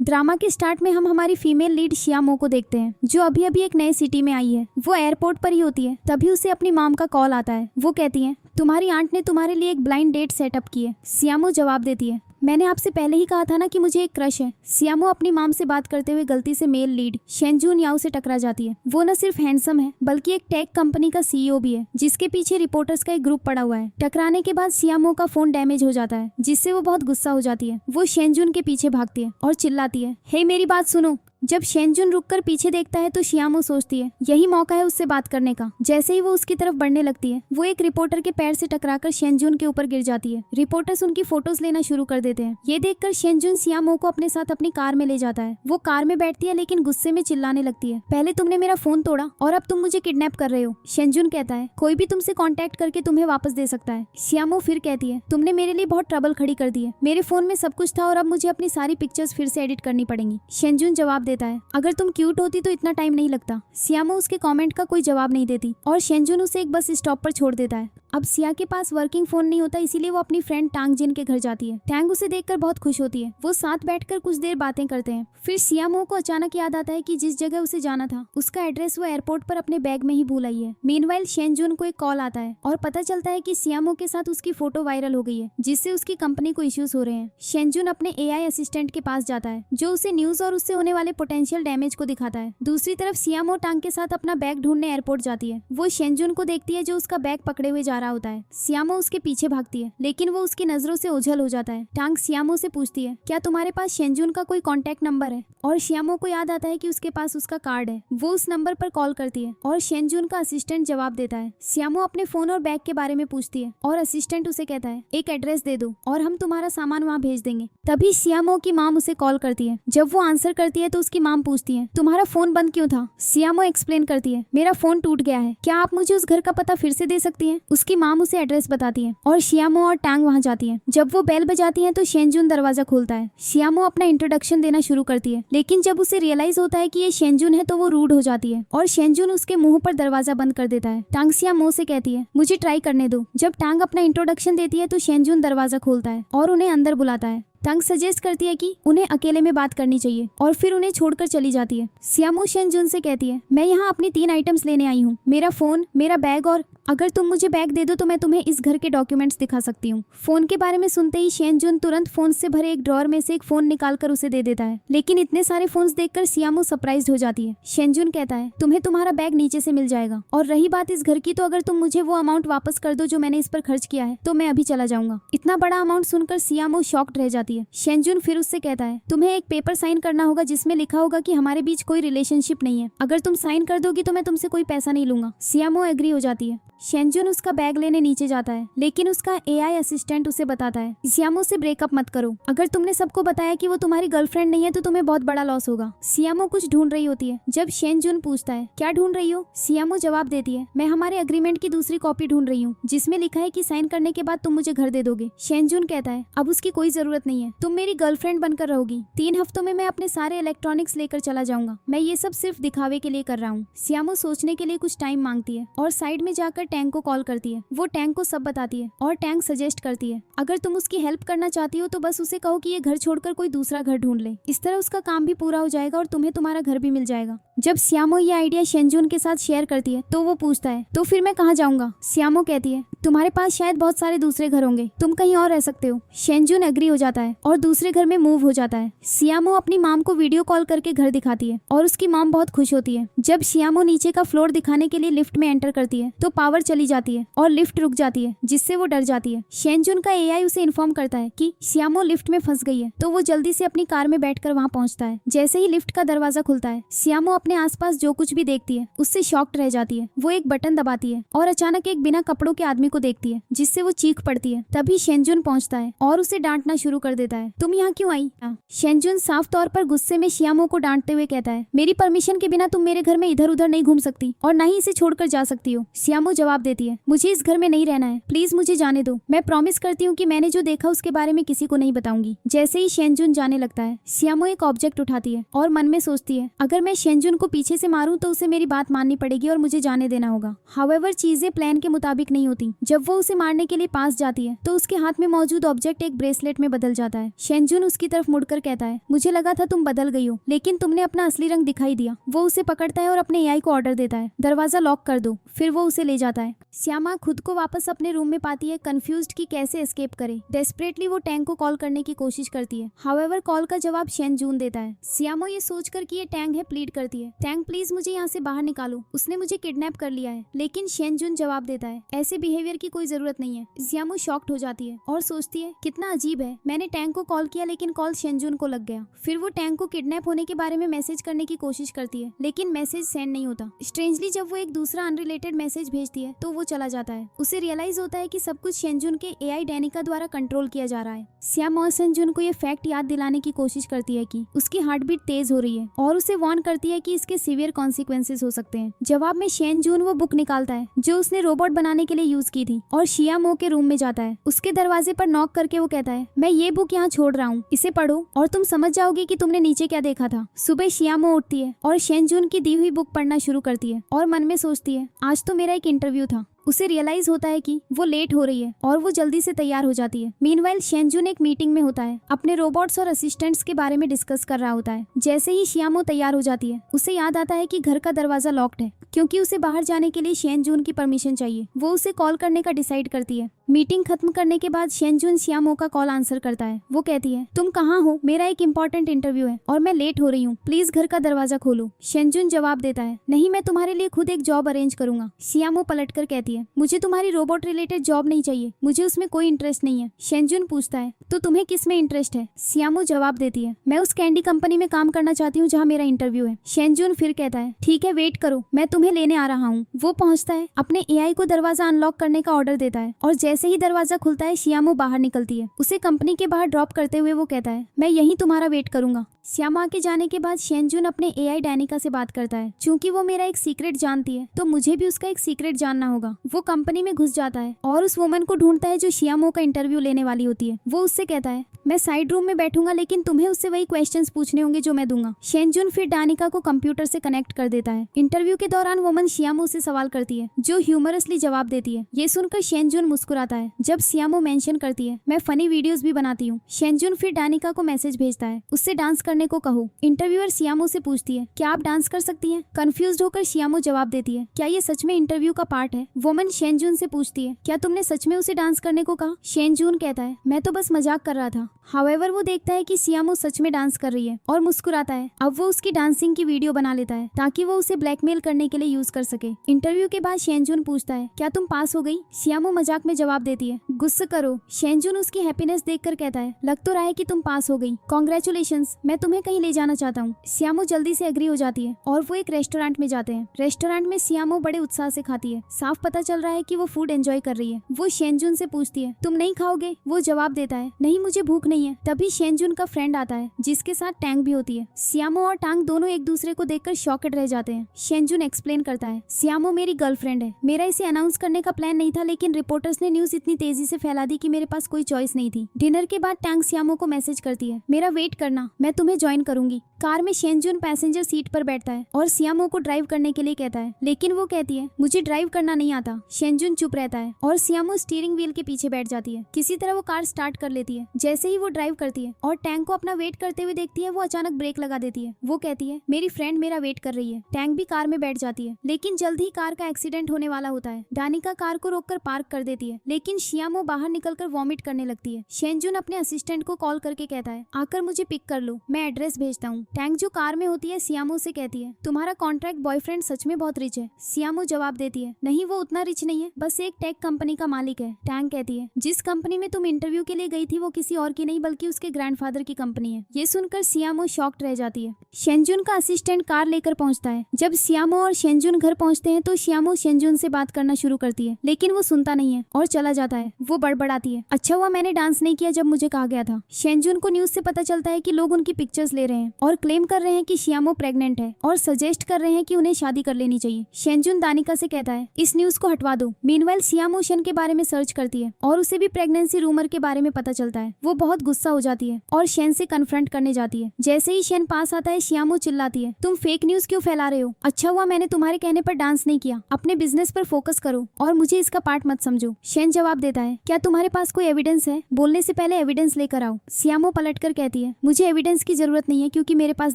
Drama के start में हम हमारी फीमेल लीड श्यामो को देखते हैं, जो अभी अभी एक नए सिटी में आई है। वो एयरपोर्ट पर ही होती है, तभी उसे अपनी मॉम का कॉल आता है। वो कहती है तुम्हारी आंट ने तुम्हारे लिए एक ब्लाइंड डेट सेटअप की है। श्यामो जवाब देती है मैंने आपसे पहले ही कहा था ना कि मुझे एक क्रश है। श्यामो अपनी मॉम से बात करते हुए गलती से मेल लीड शेनजून याओ से टकरा जाती है। वो न सिर्फ हैंडसम है बल्कि एक टेक कंपनी का सीईओ भी है, जिसके पीछे रिपोर्टर्स का एक ग्रुप पड़ा हुआ है। टकराने के बाद श्यामो का फोन डैमेज हो जाता है, जिससे वो बहुत गुस्सा हो जाती है। वो शेनजून के पीछे भागती है और चिल्लाती है हे मेरी बात सुनो। जब शेनजून रुककर पीछे देखता है तो श्यामो सोचती है यही मौका है उससे बात करने का। जैसे ही वो उसकी तरफ बढ़ने लगती है, वो एक रिपोर्टर के पैर से टकराकर शेनजून के ऊपर गिर जाती है। रिपोर्टर्स उनकी फोटोज लेना शुरू कर देते हैं। ये देखकर शेनजून श्यामो को अपने साथ अपनी कार में ले जाता है। वो कार में बैठती है लेकिन गुस्से में चिल्लाने लगती है पहले तुमने मेरा फोन तोड़ा और अब तुम मुझे किडनैप कर रहे हो। शेनजून कहता है कोई भी तुमसे कॉन्टेक्ट करके तुम्हें वापस दे सकता है। श्यामो फिर कहती है तुमने मेरे लिए बहुत ट्रबल खड़ी कर दी है। मेरे फोन में सब कुछ था और अब मुझे अपनी सारी पिक्चर्स फिर से एडिट करनी पड़ेंगी। शेनजून जवाब देता है अगर तुम क्यूट होती तो इतना टाइम नहीं लगता। श्यामो उसके कमेंट का कोई जवाब नहीं देती और शेनजून उसे एक बस स्टॉप पर छोड़ देता है। अब सिया के पास वर्किंग फोन नहीं होता, इसीलिए वो अपनी फ्रेंड टांग जिन के घर जाती है। टैंग उसे देखकर बहुत खुश होती है। वो साथ बैठकर कुछ देर बातें करते हैं। फिर सियामो को अचानक याद आता है कि जिस जगह उसे जाना था उसका एड्रेस वो एयरपोर्ट पर अपने बैग में ही भूल आई है। मीनवाइल शेनजून को एक कॉल आता है और पता चलता है कि सियामो के साथ उसकी फोटो वायरल हो गई है, जिससे उसकी कंपनी को इश्यूज हो रहे हैं। शेनजून अपने एआई असिस्टेंट के पास जाता है, जो उसे न्यूज और उससे होने वाले पोटेंशियल डैमेज को दिखाता है। दूसरी तरफ सियामो टांग के साथ अपना बैग ढूंढने एयरपोर्ट जाती है। वो शेनजून को देखती है जो उसका बैग पकड़े हुए जा रहा होता है। सियामो उसके पीछे भागती है, लेकिन वो उसकी नजरों से ओझल हो जाता है। टांग सियामो से पूछती है क्या तुम्हारे पास शेनजून का कोई कॉन्टेक्ट नंबर है, और सियामो को याद आता है कि उसके पास उसका कार्ड है। वो उस नंबर पर कॉल करती है और शेनजून का असिस्टेंट जवाब देता है। सियामो अपने फोन और बैग के बारे में पूछती है और असिस्टेंट उसे कहता है एक एड्रेस दे दो और हम तुम्हारा सामान वहाँ भेज देंगे। तभी सियामो की माम उसे कॉल करती है। जब वो आंसर करती है तो उसकी माम पूछती है तुम्हारा फोन बंद क्यों था। सियामो एक्सप्लेन करती है मेरा फोन टूट गया है, क्या आप मुझे उस घर का पता फिर से दे सकती है। उसकी माम उसे एड्रेस बताती है और सियामो और टांग वहाँ जाती है। जब वो बेल बजाती है तो शेनजून दरवाजा खोलता है। सियामो अपना इंट्रोडक्शन देना शुरू करती है, लेकिन जब उसे रियलाइज होता है कि ये शेनजून है तो वो रूड हो जाती है और शेनजून उसके मुंह पर दरवाजा बंद कर देता है। टांग सियामो से कहती है मुझे ट्राई करने दो। जब टांग अपना इंट्रोडक्शन देती है तो शेनजून दरवाजा खोलता है और उन्हें अंदर बुलाता है। टांग सजेस्ट करती है कि उन्हें अकेले में बात करनी चाहिए और फिर उन्हें छोड़कर चली जाती है। सियामो शेनजून से कहती है मैं यहाँ अपनी 3 आइटम्स लेने आई हूँ, मेरा फोन, मेरा बैग, और अगर तुम मुझे बैग दे दो तो मैं तुम्हें इस घर के डॉक्यूमेंट्स दिखा सकती हूँ। फोन के बारे में सुनते ही शेनजून तुरंत फोन से भरे एक ड्रॉअर में से एक फोन निकाल कर उसे दे देता है, लेकिन इतने सारे फोन्स देखकर सियामो सरप्राइज्ड हो जाती है। शेनजून कहता है तुम्हें तुम्हारा बैग नीचे से मिल जाएगा, और रही बात इस घर की तो अगर तुम मुझे वो अमाउंट वापस कर दो जो मैंने इस पर खर्च किया है तो मैं अभी चला जाऊंगा। इतना बड़ा अमाउंट सुनकर सियामो शॉक्ड रह जाती है। शेनजून फिर उससे कहता है तुम्हें एक पेपर साइन करना होगा जिसमें लिखा होगा कि हमारे बीच कोई रिलेशनशिप नहीं है, अगर तुम साइन कर दोगी तो मैं तुमसे कोई पैसा नहीं लूंगा। सियामो एग्री हो जाती है। शेनजून उसका बैग लेने नीचे जाता है, लेकिन उसका एआई असिस्टेंट उसे बताता है सियामो से ब्रेकअप मत करो, अगर तुमने सबको बताया कि वो तुम्हारी गर्लफ्रेंड नहीं है तो तुम्हें बहुत बड़ा लॉस होगा। सियामो कुछ ढूंढ रही होती है। जब शेनजून पूछता है क्या ढूंढ रही हो, सियामो जवाब देती है मैं हमारे अग्रीमेंट की दूसरी कॉपी ढूंढ रही हूँ जिसमें लिखा है कि साइन करने के बाद तुम मुझे घर दे दोगे। शेनजून कहता है अब उसकी कोई जरूरत नहीं है, तुम मेरी गर्लफ्रेंड बनकर रहोगी। 3 हफ्तों में मैं अपने सारे इलेक्ट्रॉनिक्स लेकर चला जाऊंगा, मैं ये सब सिर्फ दिखावे के लिए कर रहा हूँ। सियामो सोचने के लिए कुछ टाइम मांगती है और साइड में जाकर टैंक को कॉल करती है। वो टैंक को सब बताती है और टैंक सजेस्ट करती है अगर तुम उसकी हेल्प करना चाहती हो तो बस उसे कहो कि ये घर छोड़कर कोई दूसरा घर ढूंढ ले, इस तरह उसका काम भी पूरा हो जाएगा और तुम्हें तुम्हारा घर भी मिल जाएगा। जब सियामो ये आइडिया शेनजून के साथ शेयर करती है तो वो पूछता है तो फिर मैं कहाँ जाऊंगा। सियामो कहती है तुम्हारे पास शायद बहुत सारे दूसरे घर होंगे, तुम कहीं और रह सकते हो। शेनजून एग्री हो जाता है और दूसरे घर में मूव हो जाता है। सियामो अपनी माम को वीडियो कॉल करके घर दिखाती है और उसकी माम बहुत खुश होती है। जब सियामो नीचे का फ्लोर दिखाने के लिए लिफ्ट में एंटर करती है तो पावर चली जाती है और लिफ्ट रुक जाती है, जिससे वो डर जाती है। शेनजून का एआई उसे इन्फॉर्म करता है कि सियामो लिफ्ट में फंस गई है, तो वो जल्दी से अपनी कार में बैठकर वहाँ पहुँचता है। जैसे ही लिफ्ट का दरवाजा खुलता है सियामो अपने आसपास जो कुछ भी देखती है उससे शॉक्ड रह जाती है। वो एक बटन दबाती है और अचानक एक बिना कपड़ों के आदमी को देखती है, जिससे वो चीख पड़ती है। तभी शेनजून पहुँचता है और उसे डांटना शुरू कर देता है तुम यहाँ क्यों आई। शेनजून साफ तौर पर गुस्से में सियामो को डांटते हुए कहता है मेरी परमिशन के बिना तुम मेरे घर में इधर उधर नहीं घूम सकती और न ही इसे छोड़कर जा सकती हो। सियामो जवाब देती है मुझे इस घर में नहीं रहना है, प्लीज मुझे जाने दो, मैं प्रॉमिस करती हूँ कि मैंने जो देखा उसके बारे में किसी को नहीं बताऊंगी। जैसे ही शेनजून जाने लगता है सियामो एक ऑब्जेक्ट उठाती है और मन में सोचती है अगर मैं शेनजून शेनजुन को पीछे से मारूं तो उसे मेरी बात माननी पड़ेगी और मुझे जाने देना होगा। हाउएवर चीजें प्लान के मुताबिक नहीं होती। जब वो उसे मारने के लिए पास जाती है तो उसके हाथ में मौजूद ऑब्जेक्ट एक ब्रेसलेट में बदल जाता है। शेनजुन उसकी तरफ मुड़कर कहता है, मुझे लगा था तुम बदल गई हो, लेकिन तुमने अपना असली रंग दिखाई दिया। वो उसे पकड़ता है और अपने एआई को ऑर्डर देता है, दरवाजा लॉक कर दो। फिर वो उसे ले जाता है। श्यामा खुद को वापस अपने रूम में पाती है, कंफ्यूज्ड कि कैसे एस्केप करे। डेस्परेटली वो टैंग को कॉल करने की कोशिश करती है। हाउएवर कॉल का जवाब शेनजुन देता है। श्यामो ये सोचकर कि ये टैंग है प्लीड करती है, टैंग प्लीज मुझे यहाँ से बाहर निकालो, उसने मुझे किडनैप कर लिया है। लेकिन शेनजुन जवाब देता है, ऐसे बिहेवियर की कोई जरूरत नहीं है। श्यामो शॉक्ड हो जाती है और सोचती है कितना अजीब है, मैंने टैंग को कॉल किया लेकिन कॉल शेनजुन को लग गया। फिर वो टैंग को किडनैप होने के बारे में मैसेज करने की कोशिश करती है, लेकिन मैसेज सेंड नहीं होता। स्ट्रेंजली जब वो एक दूसरा अनरिलेटेड मैसेज भेजती है तो वो चला जाता है। उसे रियलाइज होता है कि सब कुछ शेनजुन के एआई डैनिका द्वारा कंट्रोल किया जा रहा है। श्याम और शेनजुन को ये फैक्ट याद दिलाने की कोशिश करती है कि उसकी हार्ट बीट तेज हो रही है और उसे वार्न करती है कि इसके सीवियर कॉन्सिक्वेंसेस हो सकते हैं। जवाब में शेनजुन वो बुक निकालता है जो उसने रोबोट बनाने के लिए यूज की थी और शियामो के रूम में जाता है। उसके दरवाजे पर नॉक करके वो कहता है, मैं ये बुक यहाँ छोड़ रहा हूँ, इसे पढ़ो और तुम समझ जाओगे कि तुमने नीचे क्या देखा था। सुबह शियामो उठती है और शेनजुन की दी हुई बुक पढ़ना शुरू करती है और मन में सोचती है, आज तो मेरा एक इंटरव्यू था। उसे रियलाइज होता है कि वो लेट हो रही है और वो जल्दी से तैयार हो जाती है। मीनवाइल शेनजुन एक मीटिंग में होता है, अपने रोबोट्स और असिस्टेंट्स के बारे में डिस्कस कर रहा होता है। जैसे ही शियामो तैयार हो जाती है उसे याद आता है कि घर का दरवाजा लॉक्ड है, क्योंकि उसे बाहर जाने के लिए शेनजुन की परमिशन चाहिए। वो उसे कॉल करने का डिसाइड करती है। मीटिंग खत्म करने के बाद शेनजुन शियामो का कॉल आंसर करता है। वो कहती है, तुम कहाँ हो, मेरा एक इम्पोर्टेंट इंटरव्यू है और मैं लेट हो रही हूँ, प्लीज घर का दरवाजा खोलो। शेनजुन जवाब देता है, नहीं मैं तुम्हारे लिए खुद एक जॉब अरेंज करूंगा। शियामो पलटकर कहती है, मुझे तुम्हारी रोबोट रिलेटेड जॉब नहीं चाहिए, मुझे उसमें कोई इंटरेस्ट नहीं है। शेनजुन पूछता है, तो तुम्हें किस में इंटरेस्ट है? शियामो जवाब देती है, मैं उस कैंडी कंपनी में काम करना चाहती हूँ जहाँ मेरा इंटरव्यू है। शेनजुन फिर कहता है, ठीक है वेट करो, मैं तुम्हें लेने आ रहा हूँ। वो पहुँचता है, अपने एआई को दरवाजा अनलॉक करने का ऑर्डर देता है और जैसे ही दरवाजा खुलता है शियामो बाहर निकलती है। उसे कंपनी के बाहर ड्रॉप करते हुए वो कहता है, मैं यहीं तुम्हारा वेट करूंगा। श्यामा के जाने के बाद शेनजुन अपने एआई डैनिका से बात करता है, चूंकि वो मेरा एक सीक्रेट जानती है तो मुझे भी उसका एक सीक्रेट जानना होगा। वो कंपनी में घुस जाता है और उस वुमन को ढूंढता है जो शियामो का इंटरव्यू लेने वाली होती है। वो उससे कहता है, मैं साइड रूम में बैठूंगा लेकिन तुम्हें उससे वही क्वेश्चंस पूछने होंगे जो मैं दूंगा। शेनजुन फिर डानिका को कंप्यूटर से कनेक्ट कर देता है। इंटरव्यू के दौरान वुमन शियामो से सवाल करती है जो ह्यूमरसली जवाब देती है। ये सुनकर शेनजुन मुस्कुराता है। जब शियामो मेंशन करती है, मैं फनी वीडियोस भी बनाती हूँ। शेनजुन फिर डानिका को मैसेज भेजता है, उससे डांस करने को कहो। इंटरव्यूअर शियामो से पूछती है, क्या आप डांस कर सकती हैं? कंफ्यूज्ड होकर शियामो जवाब देती है, क्या ये सच में इंटरव्यू का पार्ट है? वुमन शेनजुन से पूछती है, क्या तुमने सच में उसे डांस करने को कहा? शेनजुन कहता है, मैं तो बस मजाक कर रहा था। हाउएवर वो देखता है कि शियामो सच में डांस कर रही है और मुस्कुराता है। अब वो उसकी डांसिंग की वीडियो बना लेता है ताकि वो उसे ब्लैकमेल करने के लिए यूज कर सके। इंटरव्यू के बाद शेनजुन पूछता है, क्या तुम पास हो गई? शियामो मजाक में जवाब देती है, गुस्सा करो। शेनजुन उसकी हैप्पीनेस देखकर कहता है, लग तो रहा है कि तुम पास हो गई, कांग्रेचुलेशंस, मैं तुम्हें कहीं ले जाना चाहता हूँ। शियामो जल्दी से एग्री हो जाती है और वो एक रेस्टोरेंट में जाते हैं। रेस्टोरेंट में शियामो बड़े उत्साह से खाती है। साफ पता चल रहा है कि वो फूड एंजॉय कर रही है। वो शेनजुन से पूछती है, तुम नहीं खाओगे? वो जवाब देता है, नहीं मुझे भूख नहीं है। तभी शेनजुन का फ्रेंड आता है जिसके साथ टैंग भी होती है। शियामो और टांग दोनों एक दूसरे को देखकर शॉकेड रह जाते हैं। शेनजुन एक्सप्लेन करता है, शियामो मेरी गर्लफ्रेंड है, मेरा इसे अनाउंस करने का प्लान नहीं था लेकिन रिपोर्टर्स ने न्यूज इतनी तेजी से फैला दी कि मेरे पास कोई चॉइस नहीं थी। डिनर के बाद टांग शियामो को मैसेज करती है, मेरा वेट करना, मैं तुम्हें ज्वाइन करूंगी। कार में शेनजुन पैसेंजर सीट पर बैठता है और शियामो को ड्राइव करने के लिए कहता है, लेकिन वो कहती है, मुझे ड्राइव करना नहीं आता। शेनजुन चुप रहता है और शियामो स्टीयरिंग व्हील के पीछे बैठ जाती है। किसी तरह वो कार स्टार्ट कर लेती है। जैसे ही वो ड्राइव करती है और टैंक को अपना वेट करते हुए देखती है, वो अचानक ब्रेक लगा देती है। वो कहती है, मेरी फ्रेंड मेरा वेट कर रही है। टैंक भी कार में बैठ जाती है, लेकिन जल्द ही कार का एक्सीडेंट होने वाला होता है। डानिका कार को रोककर पार्क कर देती है, लेकिन शियामो बाहर निकलकर वॉमिट करने लगती है। शेनजुन अपने असिस्टेंट को कॉल करके कहता है, आकर मुझे पिक कर लो, मैं एड्रेस भेजता हूँ। टैंक जो कार में होती है शियामो से कहती है, तुम्हारा कॉन्ट्रैक्ट बॉयफ्रेंड सच में बहुत रिच है? शियामो जवाब देती है, नहीं वो उतना रिच नहीं है, बस एक टेक कंपनी का मालिक है। टैंक कहती है, जिस कंपनी में तुम इंटरव्यू के लिए गई थी वो किसी और की नहीं बल्कि उसके ग्रैंडफादर की कंपनी है। ये सुनकर शियामो शॉक्ड रह जाती है। शेनजुन का असिस्टेंट कार लेकर पहुंचता है। जब शियामो और शेनजुन घर पहुंचते हैं तो शियामो शेनजुन से बात करना शुरू करती है, लेकिन वो सुनता नहीं है और चला जाता है। वो बड़बड़ाती है, अच्छा हुआ मैंने डांस नहीं किया जब मुझे कहा गया था। शेनजुन को न्यूज से पता चलता है कि लोग उनकी पिक्चर्स ले रहे हैं और और क्लेम कर रहे हैं कि शियामो प्रेग्नेंट है और सजेस्ट कर रहे हैं कि उन्हें शादी कर लेनी चाहिए। शेनजुन दानिका से कहता है इस न्यूज को हटवा दो। मीनवाइल शियामो शन के बारे में सर्च करती है और उसे भी प्रेगनेंसी रूमर के बारे में पता चलता है। वो बहुत गुस्सा हो जाती है और शेन से कन्फ्रंट करने जाती है। जैसे ही शेन पास आता है शियामो चिल्लाती है तुम फेक न्यूज क्यों फैला रहे हो? अच्छा हुआ मैंने तुम्हारे कहने पर डांस नहीं किया। अपने बिजनेस पर फोकस करो और मुझे इसका पार्ट मत समझो। शेन जवाब देता है क्या तुम्हारे पास कोई एविडेंस है? बोलने से पहले एविडेंस लेकर आओ। शियामो पलटकर कहती है मुझे एविडेंस की जरूरत नहीं है क्योंकि मेरे पास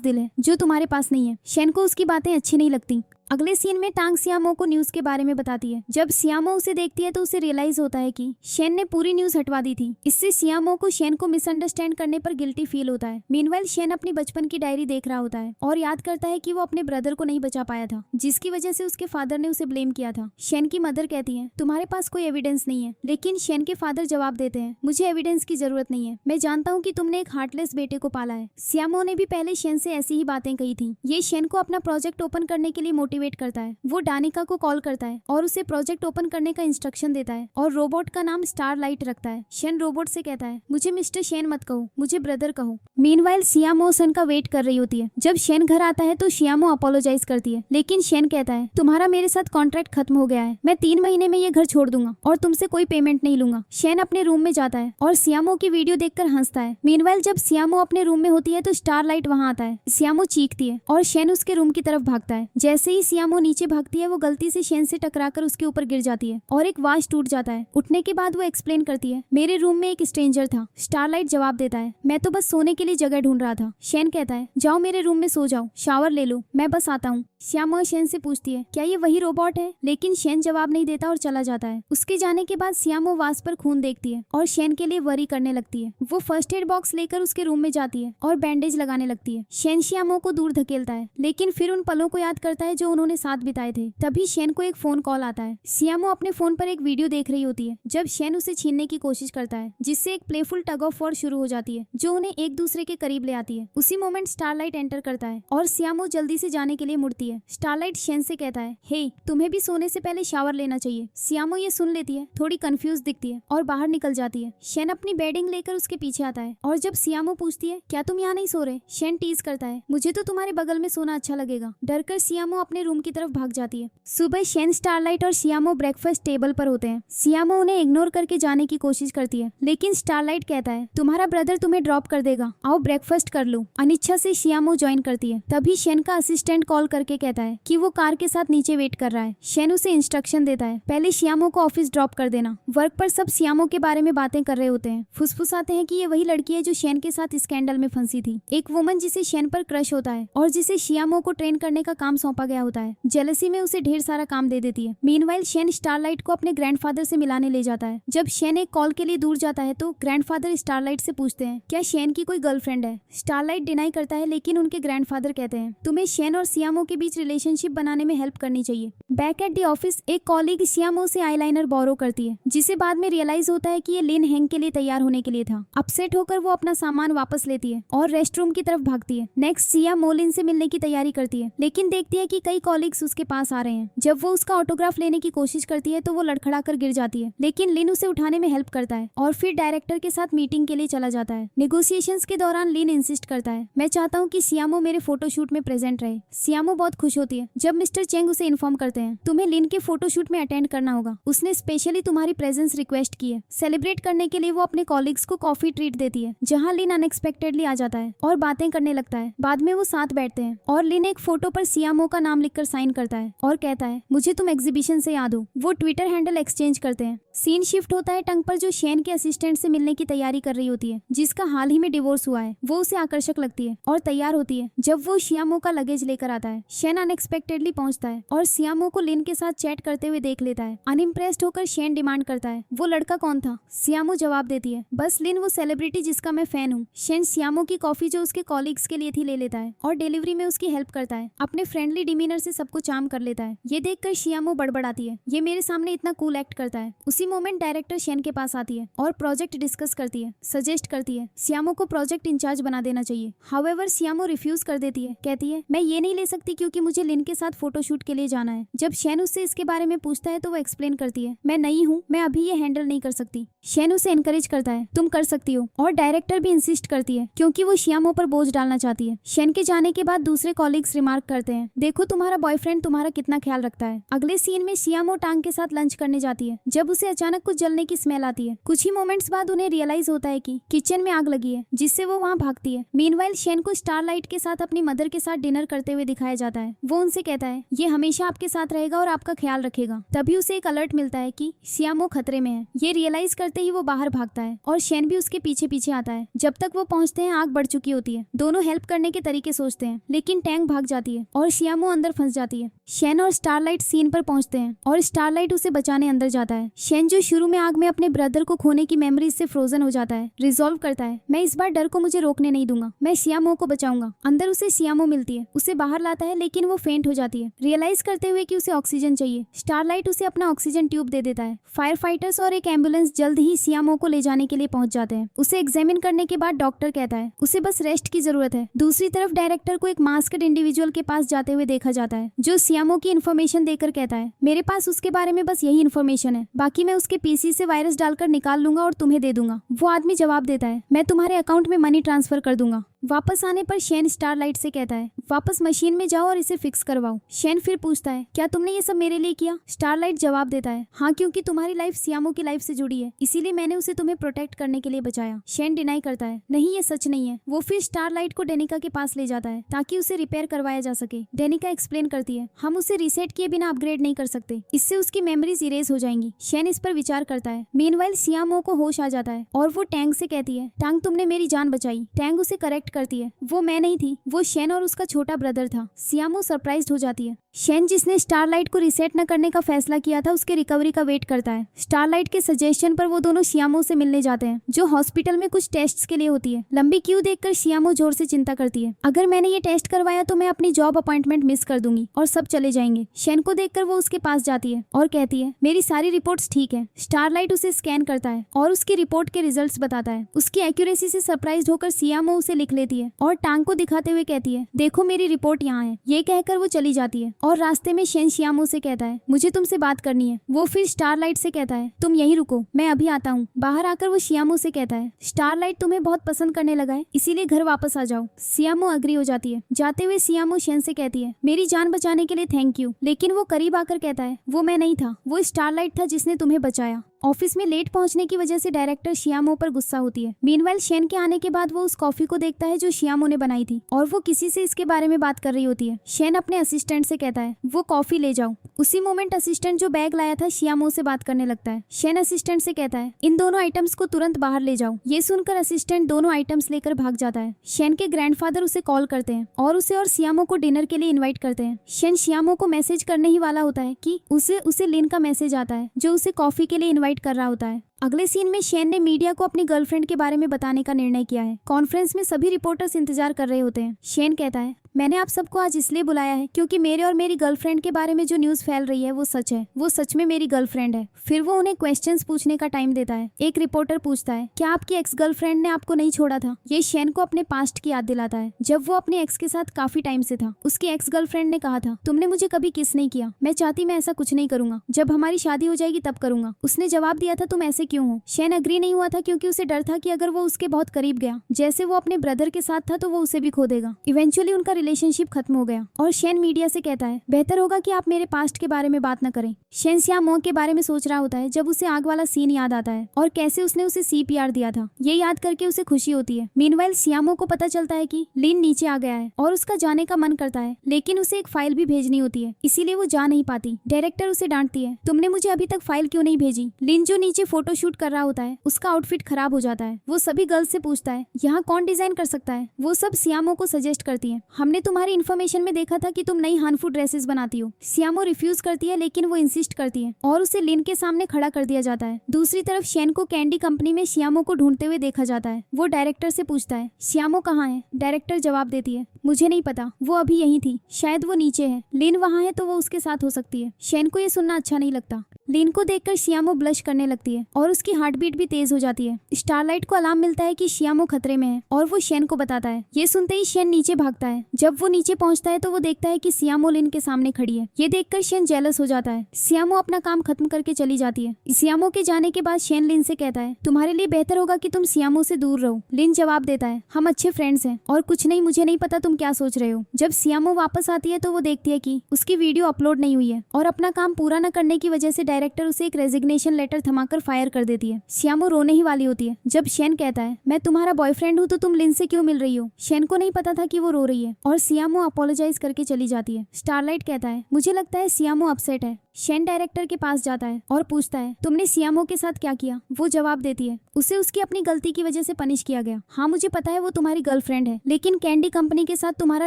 दिल है जो तुम्हारे पास नहीं है। शेन को उसकी बातें अच्छी नहीं लगती। अगले सीन में टांग शियामो को न्यूज के बारे में बताती है। जब शियामो उसे देखती है तो उसे रियलाइज होता है कि शेन ने पूरी न्यूज हटवा दी थी। इससे शियामो को शेन को मिसअंडरस्टैंड करने पर गिल्टी फील होता है। मीनवाइल शेन अपनी बचपन की डायरी देख रहा होता है और याद करता है कि वो अपने ब्रदर को नहीं बचा पाया था जिसकी वजह से उसके फादर ने उसे ब्लेम किया था। शेन की मदर कहती है तुम्हारे पास कोई एविडेंस नहीं है, लेकिन शेन के फादर जवाब देते हैं मुझे एविडेंस की जरूरत नहीं है। मैं जानता हूँ कि तुमने एक हार्टलेस बेटे को पाला है। शियामो ने भी पहले शेन से ऐसी ही बातें कही थी। ये शेन को अपना प्रोजेक्ट ओपन करने के लिए मोटिवेट करता है। वो डानिका को कॉल करता है और उसे प्रोजेक्ट ओपन करने का इंस्ट्रक्शन देता है और रोबोट का नाम स्टारलाइट रखता है। शेन रोबोट से कहता है मुझे मिस्टर शेन मत कहो, मुझे ब्रदर कहो। मीनवाइल शियामो सन का वेट कर रही होती है। जब शेन घर आता है तो शियामो अपोलोजाइज करती है, लेकिन शेन कहता है तुम्हारा मेरे साथ कॉन्ट्रैक्ट खत्म हो गया है। मैं 3 महीने में ये घर छोड़ दूंगा और तुमसे कोई पेमेंट नहीं लूंगा। शेन अपने रूम में जाता है और शियामो की वीडियो देखकर हंसता है। मीनवाइल जब शियामो अपने रूम में होती है तो स्टारलाइट वहाँ आता है। शियामो चीखती है और शेन उसके रूम की तरफ भागता है। जैसे ही शियामो नीचे भागती है वो गलती से शेन से टकराकर उसके ऊपर गिर जाती है और एक वाश टूट जाता है। उठने के बाद वो एक्सप्लेन करती है मेरे रूम में एक स्ट्रेंजर था। स्टारलाइट जवाब देता है मैं तो बस सोने के लिए जगह ढूंढ रहा था। शेन कहता है जाओ मेरे रूम में सो जाओ, शावर ले लो, मैं बस आता हूँ। शियामो शेन से पूछती है क्या ये वही रोबोट है, लेकिन शेन जवाब नहीं देता और चला जाता है। उसके जाने के बाद शियामो वास पर खून देखती है और शेन के लिए वरी करने लगती है। वो फर्स्ट एड बॉक्स लेकर उसके रूम में जाती है और बैंडेज लगाने लगती है। शेन शियामो को दूर धकेलता है, लेकिन फिर उन पलों को याद करता है जो उन्होंने साथ बिताए थे। तभी शेन को एक फोन कॉल आता है। शियामो अपने फोन पर एक वीडियो देख रही होती है जब शेन उसे छीनने की कोशिश करता है, जिससे एक प्लेफुल टग ऑफ वॉर शुरू हो जाती है जो उन्हें एक दूसरे के करीब ले आती है। उसी मोमेंट स्टारलाइट एंटर करता है और शियामो जल्दी से जाने के लिए मुड़ती है। स्टारलाइट शेन से कहता है हे तुम्हें भी सोने से पहले शावर लेना चाहिए। शियामो ये सुन लेती है, थोड़ी कंफ्यूज दिखती है और बाहर निकल जाती है। शेन अपनी बेडिंग लेकर उसके पीछे आता है और जब शियामो पूछती है क्या तुम यहाँ नहीं सो रहे, शेन टीज करता है मुझे तो तुम्हारे बगल में सोना अच्छा लगेगा। डरकर शियामो अपने रूम की तरफ भाग जाती है। सुबह शेन, स्टारलाइट और शियामो ब्रेकफास्ट टेबल पर होते हैं। शियामो उन्हें इग्नोर करके जाने की कोशिश करती है, लेकिन स्टारलाइट कहता है तुम्हारा ब्रदर तुम्हें ड्रॉप कर देगा, आओ ब्रेकफास्ट कर लो। अनिच्छा से शियामो ज्वाइन करती है। तभी शेन का असिस्टेंट कॉल करके कहता है कि वो कार के साथ नीचे वेट कर रहा है। शेन उसे इंस्ट्रक्शन देता है पहले शियामो को ऑफिस ड्रॉप कर देना। वर्क पर सब शियामो के बारे में बातें कर रहे होते हैं। फुसफुसाते हैं कि ये वही लड़की है जो शेन के साथ स्कैंडल में फंसी थी, एक वुमन जिसे शेन पर क्रश होता है और जिसे शियामो को ट्रेन करने का काम सौंपा गया होता है। जेलसी में उसे ढेर सारा काम दे देती है। मीनवाइल शेन स्टारलाइट को अपने ग्रैंडफादर से मिलाने ले जाता है। जब शेन एक कॉल के लिए दूर जाता है तो ग्रैंडफादर स्टारलाइट से पूछते हैं क्या शेन की कोई गर्लफ्रेंड है। स्टारलाइट डिनाई करता है, लेकिन उनके ग्रैंडफादर कहते हैं तुम्हें शेन और शियामो के बीच रिलेशनशिप बनाने में हेल्प करनी चाहिए। बैक एट द ऑफिस एक कॉलीग शियामो से आईलाइनर बोरो करती है, जिसे बाद में रियलाइज होता है कि ये लिन हैंग के लिए तैयार होने के लिए था। अपसेट होकर वो अपना सामान वापस लेती है और रेस्ट रूम की तरफ भागती है। नेक्स्ट सिया मोलिन से मिलने की तैयारी करती है, लेकिन देखती है कि कई कॉलीग्स उसके पास आ रहे हैं। जब वो उसका ऑटोग्राफ लेने की कोशिश करती है तो वो लड़खड़ा कर गिर जाती है, लेकिन लिन उसे उठाने में हेल्प करता है और फिर डायरेक्टर के साथ मीटिंग के लिए चला जाता है। नेगोशिएशंस के दौरान लिन इंसिस्ट करता है मैं चाहता हूँ कि शियामो मेरे फोटोशूट में प्रेजेंट रहे। शियामो बहुत खुश होती है जब मिस्टर चेंग उसे इन्फॉर्म करते हैं तुम्हें लिन के फोटोशूट में अटेंड करना होगा, उसने स्पेशली तुम्हारी प्रेजेंस रिक्वेस्ट की है। सेलिब्रेट करने के लिए वो अपने कॉलीग्स को कॉफी ट्रीट देती है, जहाँ लिन अनएक्सपेक्टेडली आ जाता है और बातें करने लगता है। बाद में वो साथ बैठते हैं और लिन एक फोटो पर शियामो का नाम लिखकर साइन करता है और कहता है मुझे तुम एग्जीबिशन से याद हो। वो ट्विटर हैंडल एक्सचेंज करते हैं। सीन शिफ्ट होता है टंग पर, जो शेन के असिस्टेंट से मिलने की तैयारी कर रही होती है, जिसका हाल ही में डिवोर्स हुआ है। वो उसे आकर्षक लगती है और तैयार होती है जब वो शियामो का लगेज लेकर आता है। शेन अनएक्सपेक्टेडली पहुंचता है और शियामो को लिन के साथ चैट करते हुए देख लेता है। अनइम्प्रेस्ड होकर शेन डिमांड करता है वो लड़का कौन था। शियामो जवाब देती है बस लिन, वो सेलिब्रिटी जिसका मैं फैन हूँ। शेन शियामो की कॉफी जो उसके कॉलीग्स के लिए थी ले लेता है और डिलीवरी में उसकी हेल्प करता है। अपने फ्रेंडली डिमीनर से सबको चार्म कर लेता है। ये देखकर शियामो बड़बड़ाती है ये मेरे सामने इतना कूल एक्ट करता है, उसे उसी मोमेंट डायरेक्टर शेन के पास आती है और प्रोजेक्ट डिस्कस करती है, सजेस्ट करती है सियामो को प्रोजेक्ट इंचार्ज बना देना चाहिए। हाउएवर सियामो रिफ्यूज कर देती है, कहती है मैं ये नहीं ले सकती क्योंकि मुझे लिन के साथ फोटोशूट के लिए जाना है। जब शेन उससे इसके बारे में पूछता है तो वो एक्सप्लेन करती है मैं नई हूँ, मैं अभी ये हैंडल नहीं कर सकती। शेन उसे एनकरेज करता है तुम कर सकती हो, और डायरेक्टर भी इंसिस्ट करती है क्योंकि वो सियामो पर बोझ डालना चाहती है। शेन के जाने के बाद दूसरे कॉलीग्स रिमार्क करते हैं देखो तुम्हारा बॉयफ्रेंड तुम्हारा कितना ख्याल रखता है। अगले सीन में सियामो टांग के साथ लंच करने जाती है जब उसे अचानक कुछ जलने की स्मेल आती है। कुछ ही मोमेंट्स बाद उन्हें रियलाइज होता है कि किचन में आग लगी है, जिससे वो वहाँ भागती है। मीनवाइल शेन को स्टारलाइट के साथ अपनी मदर के साथ डिनर करते हुए दिखाया जाता है। वो उनसे कहता है ये हमेशा आपके साथ रहेगा और आपका ख्याल रखेगा। तभी उसे एक अलर्ट मिलता है कि सियामो खतरे में है। ये रियलाइज करते ही वो बाहर भागता है और शेन भी उसके पीछे पीछे आता है। जब तक वो पहुंचते हैं आग बढ़ चुकी होती है। दोनों हेल्प करने के तरीके सोचते हैं लेकिन टैंक भाग जाती है और सियामो अंदर फंस जाती है। शेन और स्टारलाइट सीन पर पहुंचते हैं और स्टारलाइट उसे बचाने अंदर जाता है। शेन जो शुरू में आग में अपने ब्रदर को खोने की मेमोरीज से फ्रोजन हो जाता है, रिजॉल्व करता है मैं इस बार डर को मुझे रोकने नहीं दूंगा, मैं सियामो को बचाऊंगा। अंदर उसे सियामो मिलती है, उसे बाहर लाता है लेकिन वो फेंट हो जाती है, रियलाइज करते हुए कि उसे ऑक्सीजन चाहिए। स्टारलाइट उसे अपना ऑक्सीजन ट्यूब दे देता है। फायर फाइटर्स और एक एम्बुलेंस जल्द ही सियामो को ले जाने के लिए पहुंच जाते हैं। उसे एग्जामिन करने के बाद डॉक्टर कहता है उसे बस रेस्ट की जरूरत है। दूसरी तरफ डायरेक्टर को एक मास्क्ड इंडिविजुअल के पास जाते हुए देखा जाता है जो सियामो की इन्फॉर्मेशन देकर कहता है मेरे पास उसके बारे में बस यही इन्फॉर्मेशन है, बाकी मैं उसके पीसी से वायरस डालकर निकाल लूंगा और तुम्हें दे दूंगा। वो आदमी जवाब देता है मैं तुम्हारे अकाउंट में मनी ट्रांसफर कर दूंगा। वापस आने पर शेन स्टारलाइट से कहता है वापस मशीन में जाओ और इसे फिक्स करवाओ। शेन फिर पूछता है क्या तुमने ये सब मेरे लिए किया? स्टारलाइट जवाब देता है हाँ, क्योंकि तुम्हारी लाइफ सियामो की लाइफ से जुड़ी है, इसीलिए मैंने उसे तुम्हें प्रोटेक्ट करने के लिए बचाया। शेन डिनाई करता है नहीं ये सच नहीं है। वो फिर स्टारलाइट को डेनिका के पास ले जाता है ताकि उसे रिपेयर करवाया जा सके। डेनिका एक्सप्लेन करती है हम उसे रीसेट किए बिना अपग्रेड नहीं कर सकते, इससे उसकी मेमोरीज इरेज हो जाएंगी। शेन इस पर विचार करता है। मीनवाइल सियामो को होश आ जाता है और वो टैंग से कहती है टैंग तुमने मेरी जान बचाई। टैंग उसे करेक्ट करती है वो मैं नहीं थी, वो शेन और उसका छोटा ब्रदर था। सियामो सरप्राइज्ड हो जाती है। शेन जिसने स्टारलाइट को रिसेट न करने का फैसला किया था उसके रिकवरी का वेट करता है। स्टारलाइट के सजेशन पर वो दोनों सियामो से मिलने जाते हैं जो हॉस्पिटल में कुछ टेस्ट्स के लिए होती है। लंबी क्यू देखकर सियामो जोर से चिंता करती है अगर मैंने ये टेस्ट करवाया तो मैं अपनी जॉब अपॉइंटमेंट मिस कर दूंगी और सब चले जाएंगे। शेन को देखकर वो उसके पास जाती है और कहती है मेरी सारी रिपोर्ट्स ठीक है। स्टारलाइट उसे स्कैन करता है और उसकी रिपोर्ट के रिजल्ट्स बताता है। उसकी एक्यूरेसी से सरप्राइज्ड होकर सियामो उसे लिख लेती है और टांग को दिखाते हुए कहती है देखो मेरी रिपोर्ट यहाँ है। ये कहकर वो चली जाती है और रास्ते में शेन सियामो से कहता है मुझे तुमसे बात करनी है। वो फिर स्टारलाइट से कहता है तुम यहीं रुको, मैं अभी आता हूँ। बाहर आकर वो सियामो से कहता है स्टारलाइट तुम्हें बहुत पसंद करने लगा है, इसीलिए घर वापस आ जाओ। सियामो अग्री हो जाती है। जाते हुए सियामो शेन से कहती है मेरी जान बचाने के लिए थैंक यू, लेकिन वो करीब आकर कहता है वो मैं नहीं था, वो स्टारलाइट था जिसने तुम्हें बचाया। ऑफिस में लेट पहुंचने की वजह से डायरेक्टर सियामो पर गुस्सा होती है। मीनवाइल शेन के आने के बाद वो उस कॉफी को देखता है जो सियामो ने बनाई थी और वो किसी से इसके बारे में बात कर रही होती है। शेन अपने असिस्टेंट से कहता है वो कॉफी ले जाओ। उसी मोमेंट असिस्टेंट जो बैग लाया था सियामो से बात करने लगता है। शेन असिस्टेंट से कहता है इन दोनों आइटम्स को तुरंत बाहर ले जाओ। ये सुनकर असिस्टेंट दोनों आइटम्स लेकर भाग जाता है। शेन के ग्रैंडफादर उसे कॉल करते हैं और उसे और सियामो को डिनर के लिए इन्वाइट करते हैं। शेन सियामो को मैसेज करने ही वाला होता है कि उसे लिन का मैसेज आता है जो उसे कॉफी के लिए इन्वाइट कर रहा होता है। अगले सीन में शेन ने मीडिया को अपनी गर्लफ्रेंड के बारे में बताने का निर्णय किया है। कॉन्फ्रेंस में सभी रिपोर्टर्स इंतजार कर रहे होते हैं। शेन कहता है मैंने आप सबको आज इसलिए बुलाया है क्योंकि मेरे और मेरी गर्लफ्रेंड के बारे में जो न्यूज फैल रही है वो सच है, वो सच में मेरी गर्लफ्रेंड है। फिर वो उन्हें क्वेश्चंस पूछने का टाइम देता है। एक रिपोर्टर पूछता है क्या आपकी एक्स गर्लफ्रेंड ने आपको नहीं छोड़ा था? ये शेन को अपने पास्ट की याद दिलाता है जब वो अपने एक्स के साथ काफी टाइम से था। उसकी एक्स गर्लफ्रेंड ने कहा था तुमने मुझे कभी किस नहीं किया, मैं चाहती मैं ऐसा कुछ नहीं करूंगा, जब हमारी शादी हो जाएगी तब करूंगा। उसने जवाब दिया था तुम ऐसे क्यों हो? शेन अग्री नहीं हुआ था क्योंकि उसे डर था कि अगर वो उसके बहुत करीब गया जैसे वो अपने ब्रदर के साथ था तो वो उसे भी खो देगा। इवेंचुअली उनका रिलेशनशिप खत्म हो गया और शेन मीडिया से कहता है बेहतर होगा कि आप मेरे पास्ट के बारे में बात न करें। शेन सियामो के बारे में सोच रहा होता है जब उसे आग वाला सीन याद आता है और कैसे उसने उसे CPR दिया था। ये याद करके उसे खुशी होती है। मीनवाइल सियामो को पता चलता है कि लिन नीचे आ गया है और उसका जाने का मन करता है, लेकिन उसे एक फाइल भी भेजनी होती है, इसीलिए वो जा नहीं पाती। डायरेक्टर उसे डांटती है तुमने मुझे अभी तक फाइल क्यों नहीं भेजी? लिन जो नीचे फोटोशूट कर रहा होता है उसका आउटफिट खराब हो जाता है। वो सभी गर्ल्स से पूछता है यहाँ कौन डिजाइन कर सकता है? वो सब सियामो को सजेस्ट करती है हमने तुम्हारी इन्फॉर्मेशन में देखा था कि तुम नई हार्मफुल ड्रेसेस बनाती हो। सियामो रिफ्यूज करती है लेकिन वो इंसिस्ट करती है और उसे लिन के सामने खड़ा कर दिया जाता है। दूसरी तरफ शेन को कैंडी कंपनी में सियामो को ढूंढते हुए देखा जाता है। वो डायरेक्टर से पूछता है सियामो कहाँ है? डायरेक्टर जवाब देती है मुझे नहीं पता, वो अभी यहीं थी, शायद वो नीचे है। लिन वहाँ है तो वो उसके साथ हो सकती है। शेन को ये सुनना अच्छा नहीं लगता। लिन को देखकर शियामो ब्लश करने लगती है और उसकी हार्ट बीट भी तेज हो जाती है। स्टारलाइट को अलार्म मिलता है कि शियामो खतरे में है और वो शेन को बताता है। ये सुनते ही शेन नीचे भागता है। जब वो नीचे पहुंचता है तो वो देखता है कि शियामो लिन के सामने खड़ी है। ये देखकर शेन जेलस हो जाता है। शियामो अपना काम खत्म करके चली जाती है। शियामो के जाने के बाद शेन लिन से कहता है, तुम्हारे लिए बेहतर होगा कि तुम शियामो से दूर रहो। लिन जवाब देता है, हम अच्छे फ्रेंड्स हैं और कुछ नहीं, मुझे नहीं पता तुम क्या सोच रहे हो। जब शियामो वापस आती है तो वो देखती है कि उसकी वीडियो अपलोड नहीं हुई है और अपना काम पूरा न करने की वजह से डायरेक्टर उसे एक रेजिग्नेशन लेटर थमाकर फायर कर देती है। शियामो रोने ही वाली होती है जब शेन कहता है, मैं तुम्हारा बॉयफ्रेंड हूँ तो तुम लिन से क्यों मिल रही हो। शेन को नहीं पता था कि वो रो रही है और शियामो अपोलोजाइज करके चली जाती है। स्टारलाइट कहता है, मुझे लगता है शियामो अपसेट है। शेन डायरेक्टर के पास जाता है और पूछता है, तुमने शियामो के साथ क्या किया। वो जवाब देती है, उसे उसकी अपनी गलती की वजह से पनिश किया गया। हाँ मुझे पता है वो तुम्हारी गर्लफ्रेंड है, लेकिन कैंडी कंपनी के साथ तुम्हारा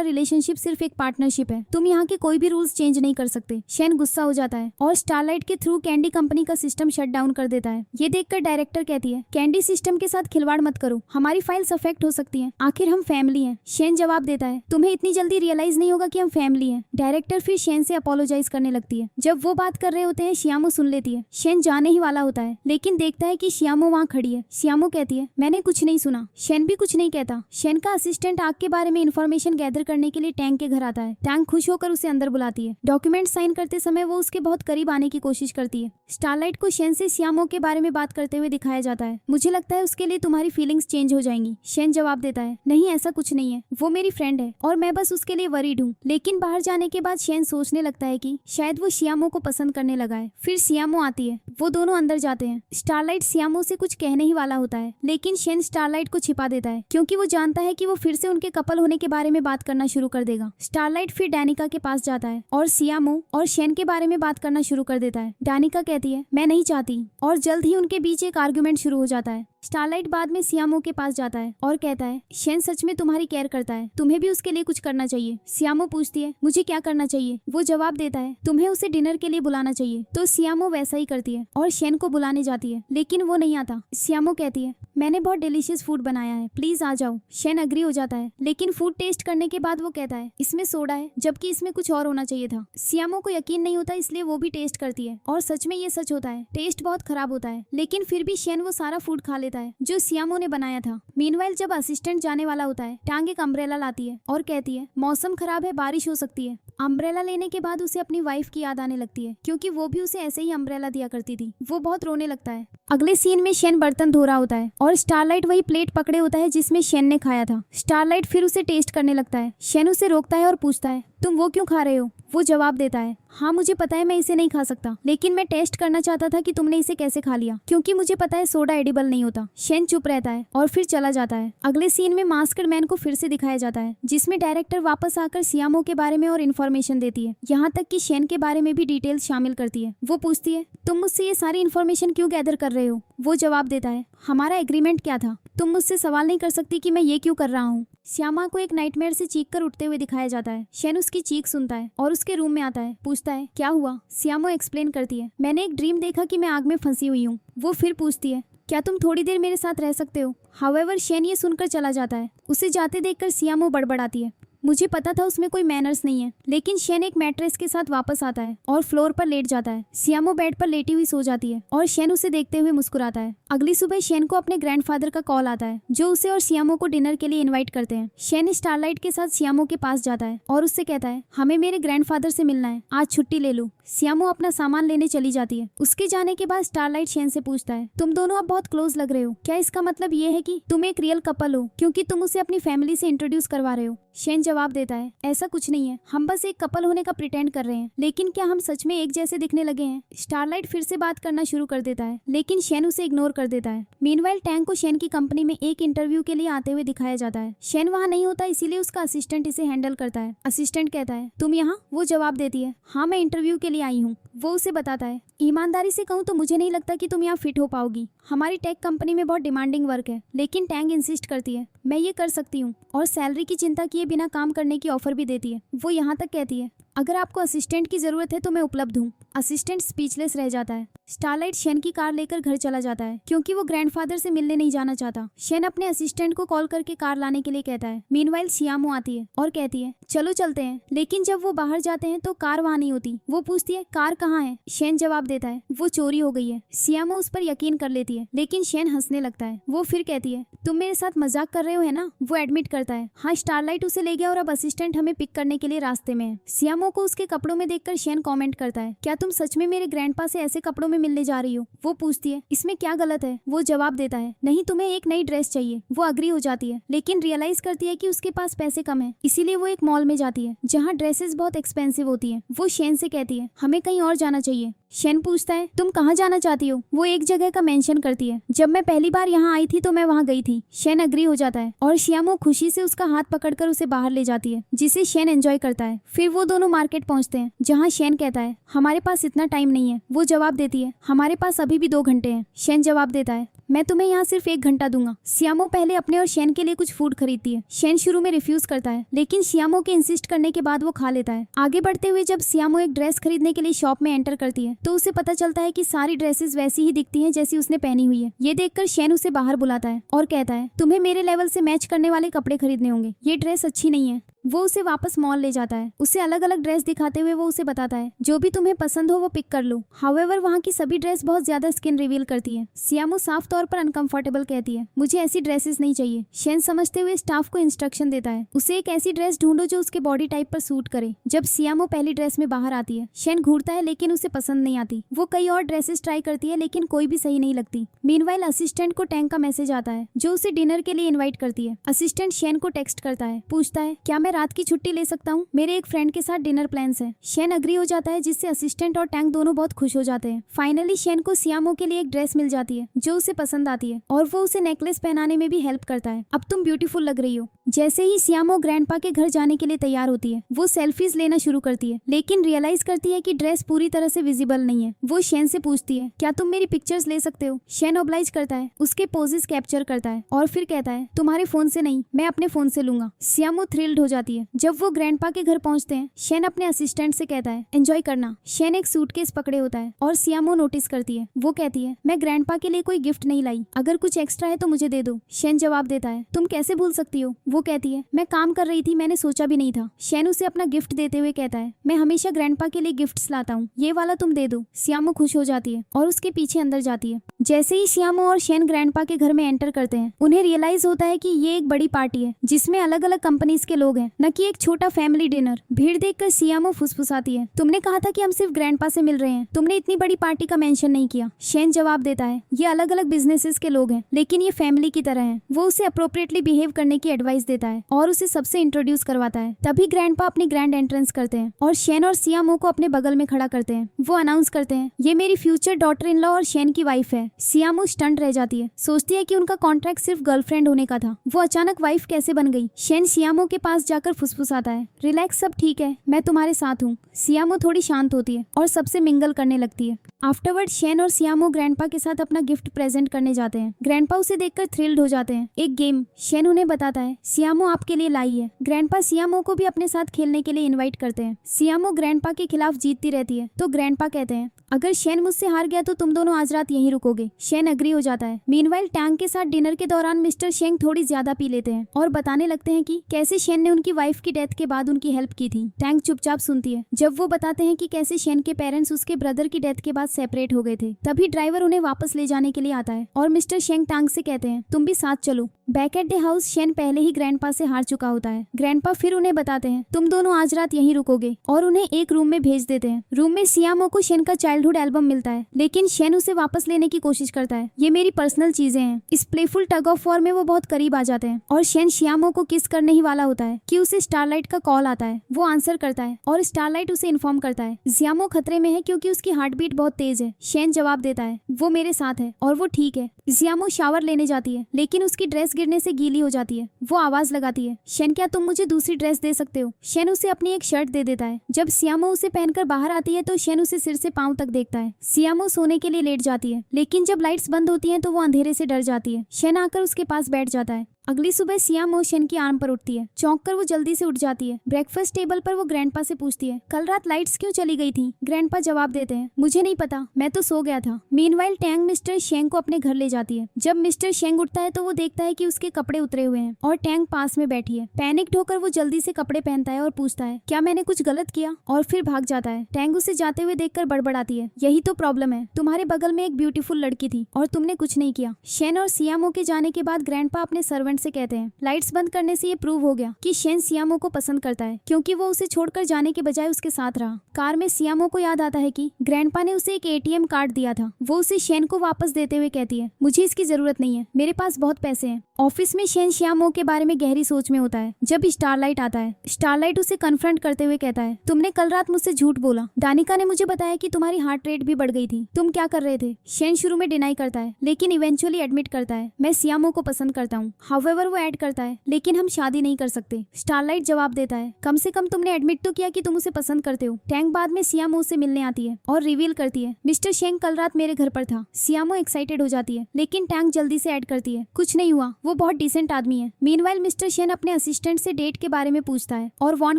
रिलेशनशिप सिर्फ एक पार्टनरशिप है। तुम यहाँ के कोई भी रूल्स चेंज नहीं कर सकते। शेन गुस्सा हो जाता है और स्टारलाइट के थ्रू कैंडी कंपनी का सिस्टम शट डाउन कर देता है। ये देखकर डायरेक्टर कहती है, कैंडी सिस्टम के साथ खिलवाड़ मत करो, हमारी फाइल्स अफेक्ट हो सकती है, आखिर हम फैमिली हैं। शेन जवाब देता है, तुम्हें इतनी जल्दी रियलाइज नहीं होगा कि हम फैमिली हैं। डायरेक्टर फिर शेन से अपोलोजाइज करने लगती है। जब वो बात कर रहे होते हैं शियामो सुन लेती है। शेन जाने ही वाला होता है लेकिन देखता है कि शियामो वहाँ खड़ी है। शियामो कहती है, मैंने कुछ नहीं सुना। शेन भी कुछ नहीं कहता। शेन का असिस्टेंट आग के बारे में इंफॉर्मेशन गैदर करने के लिए टैंक के घर आता है। टैंक खुश होकर उसे अंदर बुलाती है। डॉक्यूमेंट साइन करते समय वो उसके बहुत करीब आने की कोशिश करती है। स्टारलाइट को शेन से शियामो के बारे में बात करते हुए दिखाया जाता है। मुझे लगता है उसके लिए तुम्हारी फीलिंग्स चेंज हो जाएंगी। शेन जवाब देता है, नहीं ऐसा कुछ नहीं है, वो मेरी फ्रेंड है और मैं बस उसके लिए वरीड हूँ। लेकिन बाहर जाने के बाद शेन सोचने लगता है कि शायद वो शियामो को पसंद करने लगा है। फिर शियामो आती है। वो दोनों अंदर जाते हैं। स्टारलाइट शियामो से कुछ कहने ही वाला होता है लेकिन शेन स्टारलाइट को छिपा देता है क्योंकि वो जानता है कि वो फिर से उनके कपल होने के बारे में बात करना शुरू कर देगा। स्टारलाइट फिर डैनिका के पास जाता है और शियामो और शेन के बारे में बात करना शुरू कर देता है। डैनिका कहती है, मैं नहीं चाहती और जल्द ही उनके बीच एक आर्गुमेंट शुरू हो जाता है। स्टारलाइट बाद में शियामो के पास जाता है और कहता है, शेन सच में तुम्हारी केयर करता है, तुम्हें भी उसके लिए कुछ करना चाहिए। शियामो पूछती है, मुझे क्या करना चाहिए। वो जवाब देता है, तुम्हें उसे डिनर के लिए बुलाना चाहिए। तो शियामो वैसा ही करती है और शेन को बुलाने जाती है लेकिन वो नहीं आता। शियामो कहती है, मैंने बहुत डिलीशियस फूड बनाया है, प्लीज आ जाओ। शेन अग्री हो जाता है लेकिन फूड टेस्ट करने के बाद वो कहता है, इसमें सोडा है जबकि इसमें कुछ और होना चाहिए था। शियामो को यकीन नहीं होता इसलिए वो भी टेस्ट करती है और सच में ये सच होता है, टेस्ट बहुत खराब होता है। लेकिन फिर भी शेन वो सारा फूड खा लेता है जो शियामो ने बनाया था। मीनवाइल जब असिस्टेंट जाने वाला होता है, टांग एक अम्ब्रेला लाती है और कहती है, मौसम खराब है, बारिश हो सकती है। अम्ब्रेला लेने के बाद उसे अपनी वाइफ की याद आने लगती है क्योंकि वो भी उसे ऐसे ही अम्ब्रेला दिया करती थी। वो बहुत रोने लगता है। अगले सीन में शेन बर्तन धो रहा होता है और स्टारलाइट वही प्लेट पकड़े होता है जिसमें शेन ने खाया था। स्टारलाइट फिर उसे टेस्ट करने लगता है। शेन उसे रोकता है और पूछता है, तुम वो क्यों खा रहे हो। वो जवाब देता है, हाँ मुझे पता है मैं इसे नहीं खा सकता, लेकिन मैं टेस्ट करना चाहता था कि तुमने इसे कैसे खा लिया क्योंकि मुझे पता है सोडा एडिबल नहीं होता। शेन चुप रहता है और फिर चला जाता है। अगले सीन में मास्कड मैन को फिर से दिखाया जाता है जिसमें डायरेक्टर वापस आकर शियामो के बारे में और इन्फॉर्मेशन देती है, यहाँ तक कि शेन के बारे में भी डिटेल्स शामिल करती है। वो पूछती है, तुम मुझसे ये सारी इन्फॉर्मेशन क्यों गैदर कर रहे हो। वो जवाब देता है, हमारा एग्रीमेंट क्या था, तुम मुझसे सवाल नहीं कर सकती कि मैं ये क्यों कर रहा हूँ। श्यामा को एक नाइटमेयर से चीख कर उठते हुए दिखाया जाता है। शेन उसकी चीख सुनता है और उसके रूम में आता है। पूछता है, क्या हुआ। श्यामो एक्सप्लेन करती है, मैंने एक ड्रीम देखा कि मैं आग में फंसी हुई हूँ। वो फिर पूछती है, क्या तुम थोड़ी देर मेरे साथ रह सकते हो। हाउएवर शेन ये सुनकर चला जाता है। उसे जाते देखकर श्यामो बड़बड़ाती है, मुझे पता था उसमें कोई मैनर्स नहीं है। लेकिन शेन एक मैट्रेस के साथ वापस आता है और फ्लोर पर लेट जाता है। श्यामो बेड पर लेटी हुई सो जाती है और शेन उसे देखते हुए मुस्कुराता है। अगली सुबह शेन को अपने ग्रैंडफादर का कॉल आता है जो उसे और श्यामो को डिनर के लिए इनवाइट करते हैं। शेन स्टारलाइट के साथ श्यामो के पास जाता है और उससे कहता है, हमें मेरे ग्रैंडफादर से मिलना है, आज छुट्टी ले लो। श्यामो अपना सामान लेने चली जाती है। उसके जाने के बाद स्टारलाइट शेन से पूछता है, तुम दोनों अब बहुत क्लोज लग रहे हो, क्या इसका मतलब ये है कि तुम एक रियल कपल हो क्योंकि तुम उसे अपनी फैमिली से इंट्रोड्यूस करवा रहे हो। शेन जवाब देता है, ऐसा कुछ नहीं है, हम बस एक कपल होने का प्रिटेंड कर रहे हैं, लेकिन क्या हम सच में एक जैसे दिखने लगे हैं। स्टारलाइट फिर से बात करना शुरू कर देता है लेकिन शेन उसे इग्नोर कर देता है। मीनवाइल टैंक को शेन की कंपनी में एक इंटरव्यू के लिए आते हुए दिखाया जाता है। शेन वहाँ नहीं होता इसीलिए उसका असिस्टेंट इसे हैंडल करता है। असिस्टेंट कहता है, तुम यहाँ। वो जवाब देती है, हाँ मैं इंटरव्यू के लिए आई हूँ। वो उसे बताता है, ईमानदारी से कहूँ तो मुझे नहीं लगता कि तुम यहाँ फिट हो पाओगी। हमारी टेक कंपनी में बहुत डिमांडिंग वर्क है, लेकिन टैंग इंसिस्ट करती है मैं ये कर सकती हूँ और सैलरी की चिंता किए बिना काम करने की ऑफर भी देती है। वो यहाँ तक कहती है, अगर आपको असिस्टेंट की जरूरत है तो मैं उपलब्ध हूँ। असिस्टेंट स्पीचलेस रह जाता है। स्टारलाइट शेन की कार लेकर घर चला जाता है क्योंकि वो ग्रैंडफादर से मिलने नहीं जाना चाहता। शेन अपने असिस्टेंट को कॉल करके कार लाने के लिए कहता है। मीनवाइल सियामो आती है और कहती है चलो चलते हैं, लेकिन जब वो बाहर जाते हैं तो कार वहाँ नहीं होती। वो पूछती है कार कहाँ है। शेन जवाब देता है वो चोरी हो गई है। सियामो उस पर यकीन कर लेती है, लेकिन शेन हंसने लगता है। वो फिर कहती है तुम मेरे साथ मजाक कर रहे हो है ना। वो एडमिट करता है हाँ, स्टारलाइट उसे ले गया और अब असिस्टेंट हमें पिक करने के लिए रास्ते में है। सियामो को उसके कपड़ों में देखकर शेन कमेंट करता है क्या तुम सच में मेरे ग्रैंडपा से ऐसे कपड़ों में मिलने जा रही हो। वो पूछती है इसमें क्या गलत है। वो जवाब देता है नहीं, तुम्हें एक नई ड्रेस चाहिए। वो अग्री हो जाती है, लेकिन रियलाइज करती है कि उसके पास पैसे कम है, इसीलिए वो एक मॉल में जाती है जहाँ ड्रेसेस बहुत एक्सपेंसिव होती है। वो शेन से कहती है हमें कहीं और जाना चाहिए। शेन पूछता है तुम कहाँ जाना चाहती हो। वो एक जगह का मेंशन करती है जब मैं पहली बार यहाँ आई थी तो मैं वहाँ गई थी। शेन अग्री हो जाता है और सियामो खुशी से उसका हाथ पकड़कर उसे बाहर ले जाती है, जिसे शेन एंजॉय करता है। फिर वो दोनों मार्केट पहुँचते हैं जहाँ शेन कहता है हमारे पास इतना टाइम नहीं है। वो जवाब देती है हमारे पास अभी भी 2 घंटे हैं। शेन जवाब देता है मैं तुम्हें यहाँ सिर्फ 1 घंटा दूंगा। सियामो पहले अपने और शेन के लिए कुछ फूड खरीदती है। शेन शुरू में रिफ्यूज करता है, लेकिन सियामो के इंसिस्ट करने के बाद वो खा लेता है। आगे बढ़ते हुए जब सियामो एक ड्रेस खरीदने के लिए शॉप में एंटर करती है तो उसे पता चलता है कि सारी ड्रेसेस वैसी ही दिखती हैं जैसी उसने पहनी हुई है। ये देखकर शेन उसे बाहर बुलाता है और कहता है तुम्हें मेरे लेवल से मैच करने वाले कपड़े खरीदने होंगे, ये ड्रेस अच्छी नहीं है। वो उसे वापस मॉल ले जाता है। उसे अलग अलग ड्रेस दिखाते हुए वो उसे बताता है जो भी तुम्हें पसंद हो वो पिक कर लो। हाउएवर वहाँ की सभी ड्रेस बहुत ज्यादा स्किन रिवील करती है। सियामो साफ तौर पर अनकंफर्टेबल कहती है मुझे ऐसी ड्रेसेस नहीं चाहिए। शेन समझते हुए स्टाफ को इंस्ट्रक्शन देता है उसे एक ऐसी ड्रेस ढूंढो जो उसके बॉडी टाइप पर सूट करे। जब सियामो पहली ड्रेस में बाहर आती है शेन घूरता है, लेकिन उसे पसंद नहीं आती। वो कई और ड्रेसेस ट्राई करती है लेकिन कोई भी सही नहीं लगती। मीनवाइल असिस्टेंट को टैंक का मैसेज आता है जो उसे डिनर के लिए इन्वाइट करती है। असिस्टेंट शेन को टेक्स्ट करता है, पूछता है क्या मैं रात की छुट्टी ले सकता हूँ, मेरे एक फ्रेंड के साथ डिनर प्लान्स है। शेन अग्री हो जाता है जिससे असिस्टेंट और टैंक दोनों बहुत खुश हो जाते हैं। फाइनली शेन को सियामो के लिए एक ड्रेस मिल जाती है जो उसे पसंद आती है और वो उसे नेकलेस पहनाने में भी हेल्प करता है। अब तुम ब्यूटीफुल लग रही हो। जैसे ही सियामो ग्रैंडपा के घर जाने के लिए तैयार होती है वो सेल्फीज लेना शुरू करती है, लेकिन रियलाइज करती है कि ड्रेस पूरी तरह से विजिबल नहीं है। वो शेन से पूछती है क्या तुम मेरी पिक्चर्स ले सकते हो। शेन ऑब्लाइज करता है, उसके पोजेस कैप्चर करता है और फिर कहता है तुम्हारे फोन से नहीं, मैं अपने फोन से लूंगा। सियामो थ्रिल्ड हो जाती है। जब वो ग्रैंडपा के घर पहुंचते हैं शेन अपने असिस्टेंट से कहता है एंजॉय करना। शेन एक सूटकेस पकड़े होता है और सियामो नोटिस करती है। वो कहती है मैं ग्रैंडपा के लिए कोई गिफ्ट नहीं लाई, अगर कुछ एक्स्ट्रा है तो मुझे दे दो। शेन जवाब देता है तुम कैसे भूल सकती हो। वो कहती है मैं काम कर रही थी, मैंने सोचा भी नहीं था। शेन उसे अपना गिफ्ट देते हुए कहता है मैं हमेशा ग्रैंडपा के लिए गिफ्ट्स लाता हूँ, ये वाला तुम दे दो। सियामो खुश हो जाती है और उसके पीछे अंदर जाती है। जैसे ही सियामो और शेन ग्रैंडपा के घर में एंटर करते हैं उन्हें रियलाइज होता है कि ये एक बड़ी पार्टी है जिसमें अलग अलग कंपनीज के लोग हैं, न कि एक छोटा फैमिली डिनर। भीड़ देखकर सियामो फुसफुसाती है तुमने कहा था कि हम सिर्फ ग्रैंडपा से मिल रहे हैं, तुमने इतनी बड़ी पार्टी का मेंशन नहीं किया। शेन जवाब देता है ये अलग अलग बिजनेसेस के लोग हैं लेकिन ये फैमिली की तरह हैं। वो उसे अप्रोप्रिएटली बिहेव करने की एडवाइस देता है और उसे सबसे इंट्रोड्यूस करवाता है। तभी ग्रैंडपा अपनी ग्रैंड एंट्रेंस करते हैं और शेन और सियामो को अपने बगल में खड़ा करते हैं। वो अनाउंस करते हैं ये मेरी फ्यूचर डॉटर इन लॉ और शेन की वाइफ है। सियामो स्टंट रह जाती है, सोचती है कि उनका कॉन्ट्रैक्ट सिर्फ गर्लफ्रेंड होने का था, वो अचानक वाइफ कैसे बन गई। शेन सियामो के पास जाकर फुसफुसाता है रिलैक्स, सब ठीक है, मैं तुम्हारे साथ हूँ। सियामो थोड़ी शांत होती है और सबसे मिंगल करने लगती है। आफ्टरवर्ड शेन और सियामो ग्रैंडपा के साथ अपना गिफ्ट प्रेजेंट करने जाते हैं। ग्रैंडपा उसे देखकर थ्रिल्ड हो जाते हैं। एक गेम शेन उन्हें बताता है सियामो आपके लिए लाई है। ग्रैंडपा सियामो को भी अपने साथ खेलने के लिए इनवाइट करते हैं। सियामो ग्रैंडपा के खिलाफ जीतती रहती है तो ग्रैंडपा कहते हैं अगर शेन मुझसे हार गया तो तुम दोनों आज रात यहीं रुकोगे। शेन अग्री हो जाता है। मीनवाइल टैंक के साथ डिनर के दौरान मिस्टर शेंग थोड़ी ज्यादा पी लेते हैं और बताने लगते हैं कि कैसे शेन ने उनकी वाइफ की डेथ के बाद उनकी हेल्प की थी। टैंक चुपचाप सुनती है जब वो बताते हैं कि कैसे शेन के पेरेंट्स उसके ब्रदर की डेथ के बाद सेपरेट हो गए थे। तभी ड्राइवर उन्हें वापस ले जाने के लिए आता है और मिस्टर शेंग टैंक से कहते हैं तुम भी साथ चलो। Back at the house Shane पहले ही ग्रैंडपा से हार चुका होता है। ग्रैंडपा फिर उन्हें बताते हैं तुम दोनों आज रात यहीं रुकोगे और उन्हें एक रूम में भेज देते हैं। रूम में सियामो को शेन का चाइल्डहुड एल्बम मिलता है लेकिन शेन उसे वापस लेने की कोशिश करता है। ये मेरी पर्सनल चीजें हैं। इस प्लेफुल टग ऑफ वॉर में वो बहुत करीब आ जाते हैं और शेन सियामो को किस करने ही वाला होता है कि उसे स्टारलाइट का कॉल आता है। वो आंसर करता है और स्टारलाइट उसे इन्फॉर्म करता है सियामो खतरे में है क्योंकि उसकी हार्ट बीट बहुत तेज है। शेन जवाब देता है वो मेरे साथ है और वो ठीक है। जियामो शावर लेने जाती है लेकिन उसकी ड्रेस गिरने से गीली हो जाती है। वो आवाज लगाती है, शेन क्या तुम मुझे दूसरी ड्रेस दे सकते हो? शेन उसे अपनी एक शर्ट दे देता है। जब सियामो उसे पहनकर बाहर आती है तो शेन उसे सिर से पांव तक देखता है। सियामो सोने के लिए लेट जाती है लेकिन जब लाइट्स बंद होती हैं तो वो अंधेरे से डर जाती है। शेन आकर उसके पास बैठ जाता है। अगली सुबह सियामो शेन की आर्म पर उठती है। चौंक कर वो जल्दी से उठ जाती है। ब्रेकफास्ट टेबल पर वो ग्रैंडपा से पूछती है, कल रात लाइट्स क्यों चली गई थी? ग्रैंडपा जवाब देते हैं, मुझे नहीं पता, मैं तो सो गया था। मीनवाइल टैंग मिस्टर शेंग को अपने घर ले जाती है। जब मिस्टर शेंग उठता है तो वो देखता है कि उसके कपड़े उतरे हुए हैं और टैंग पास में बैठी है। पैनिक होकर वो जल्दी से कपड़े पहनता है और पूछता है, क्या मैंने कुछ गलत किया? और फिर भाग जाता है। टैंग उसे जाते हुए देखकर बड़बड़ाती है, यही तो प्रॉब्लम है, तुम्हारे बगल में एक ब्यूटीफुल लड़की थी और तुमने कुछ नहीं किया। शेन और सियामो के जाने के बाद ग्रैंडपा अपने सर्वेंट से कहते हैं, लाइट्स बंद करने से ये प्रूव हो गया कि शेन सियामो को पसंद करता है क्योंकि वो उसे छोड़कर जाने के बजाय उसके साथ रहा। कार में सियामो को याद आता है कि ग्रैंडपा ने उसे एक एटीएम कार्ड दिया था। वो उसे शेन को वापस देते हुए कहती है, मुझे इसकी जरूरत नहीं है, मेरे पास बहुत पैसे हैं। ऑफिस में शेन सियामो के बारे में गहरी सोच में होता है जब स्टारलाइट आता है। स्टारलाइट उसे कन्फ्रंट करते हुए कहता है, तुमने कल रात मुझसे झूठ बोला। दानिका ने मुझे बताया कि तुम्हारी हार्ट रेट भी बढ़ गई थी, तुम क्या कर रहे थे? शेन शुरू में डिनाई करता है लेकिन इवेंचुअली एडमिट करता है, मैं सियामो को पसंद करता हूँ। हाउएवर वो ऐड करता है, लेकिन हम शादी नहीं कर सकते। स्टारलाइट जवाब देता है, कम से कम तुमने एडमिट तो किया कि तुम उसे पसंद करते हो। टैंग बाद में सियामो से मिलने आती है और रिवील करती है, मिस्टर शेंग कल रात मेरे घर पर था। सियामो एक्साइटेड हो जाती है लेकिन टैंग जल्दी से ऐड करती है, कुछ नहीं हुआ, वो बहुत डिसेंट आदमी है। मीनवाइल मिस्टर शेन अपने असिस्टेंट से डेट के बारे में पूछता है और वार्न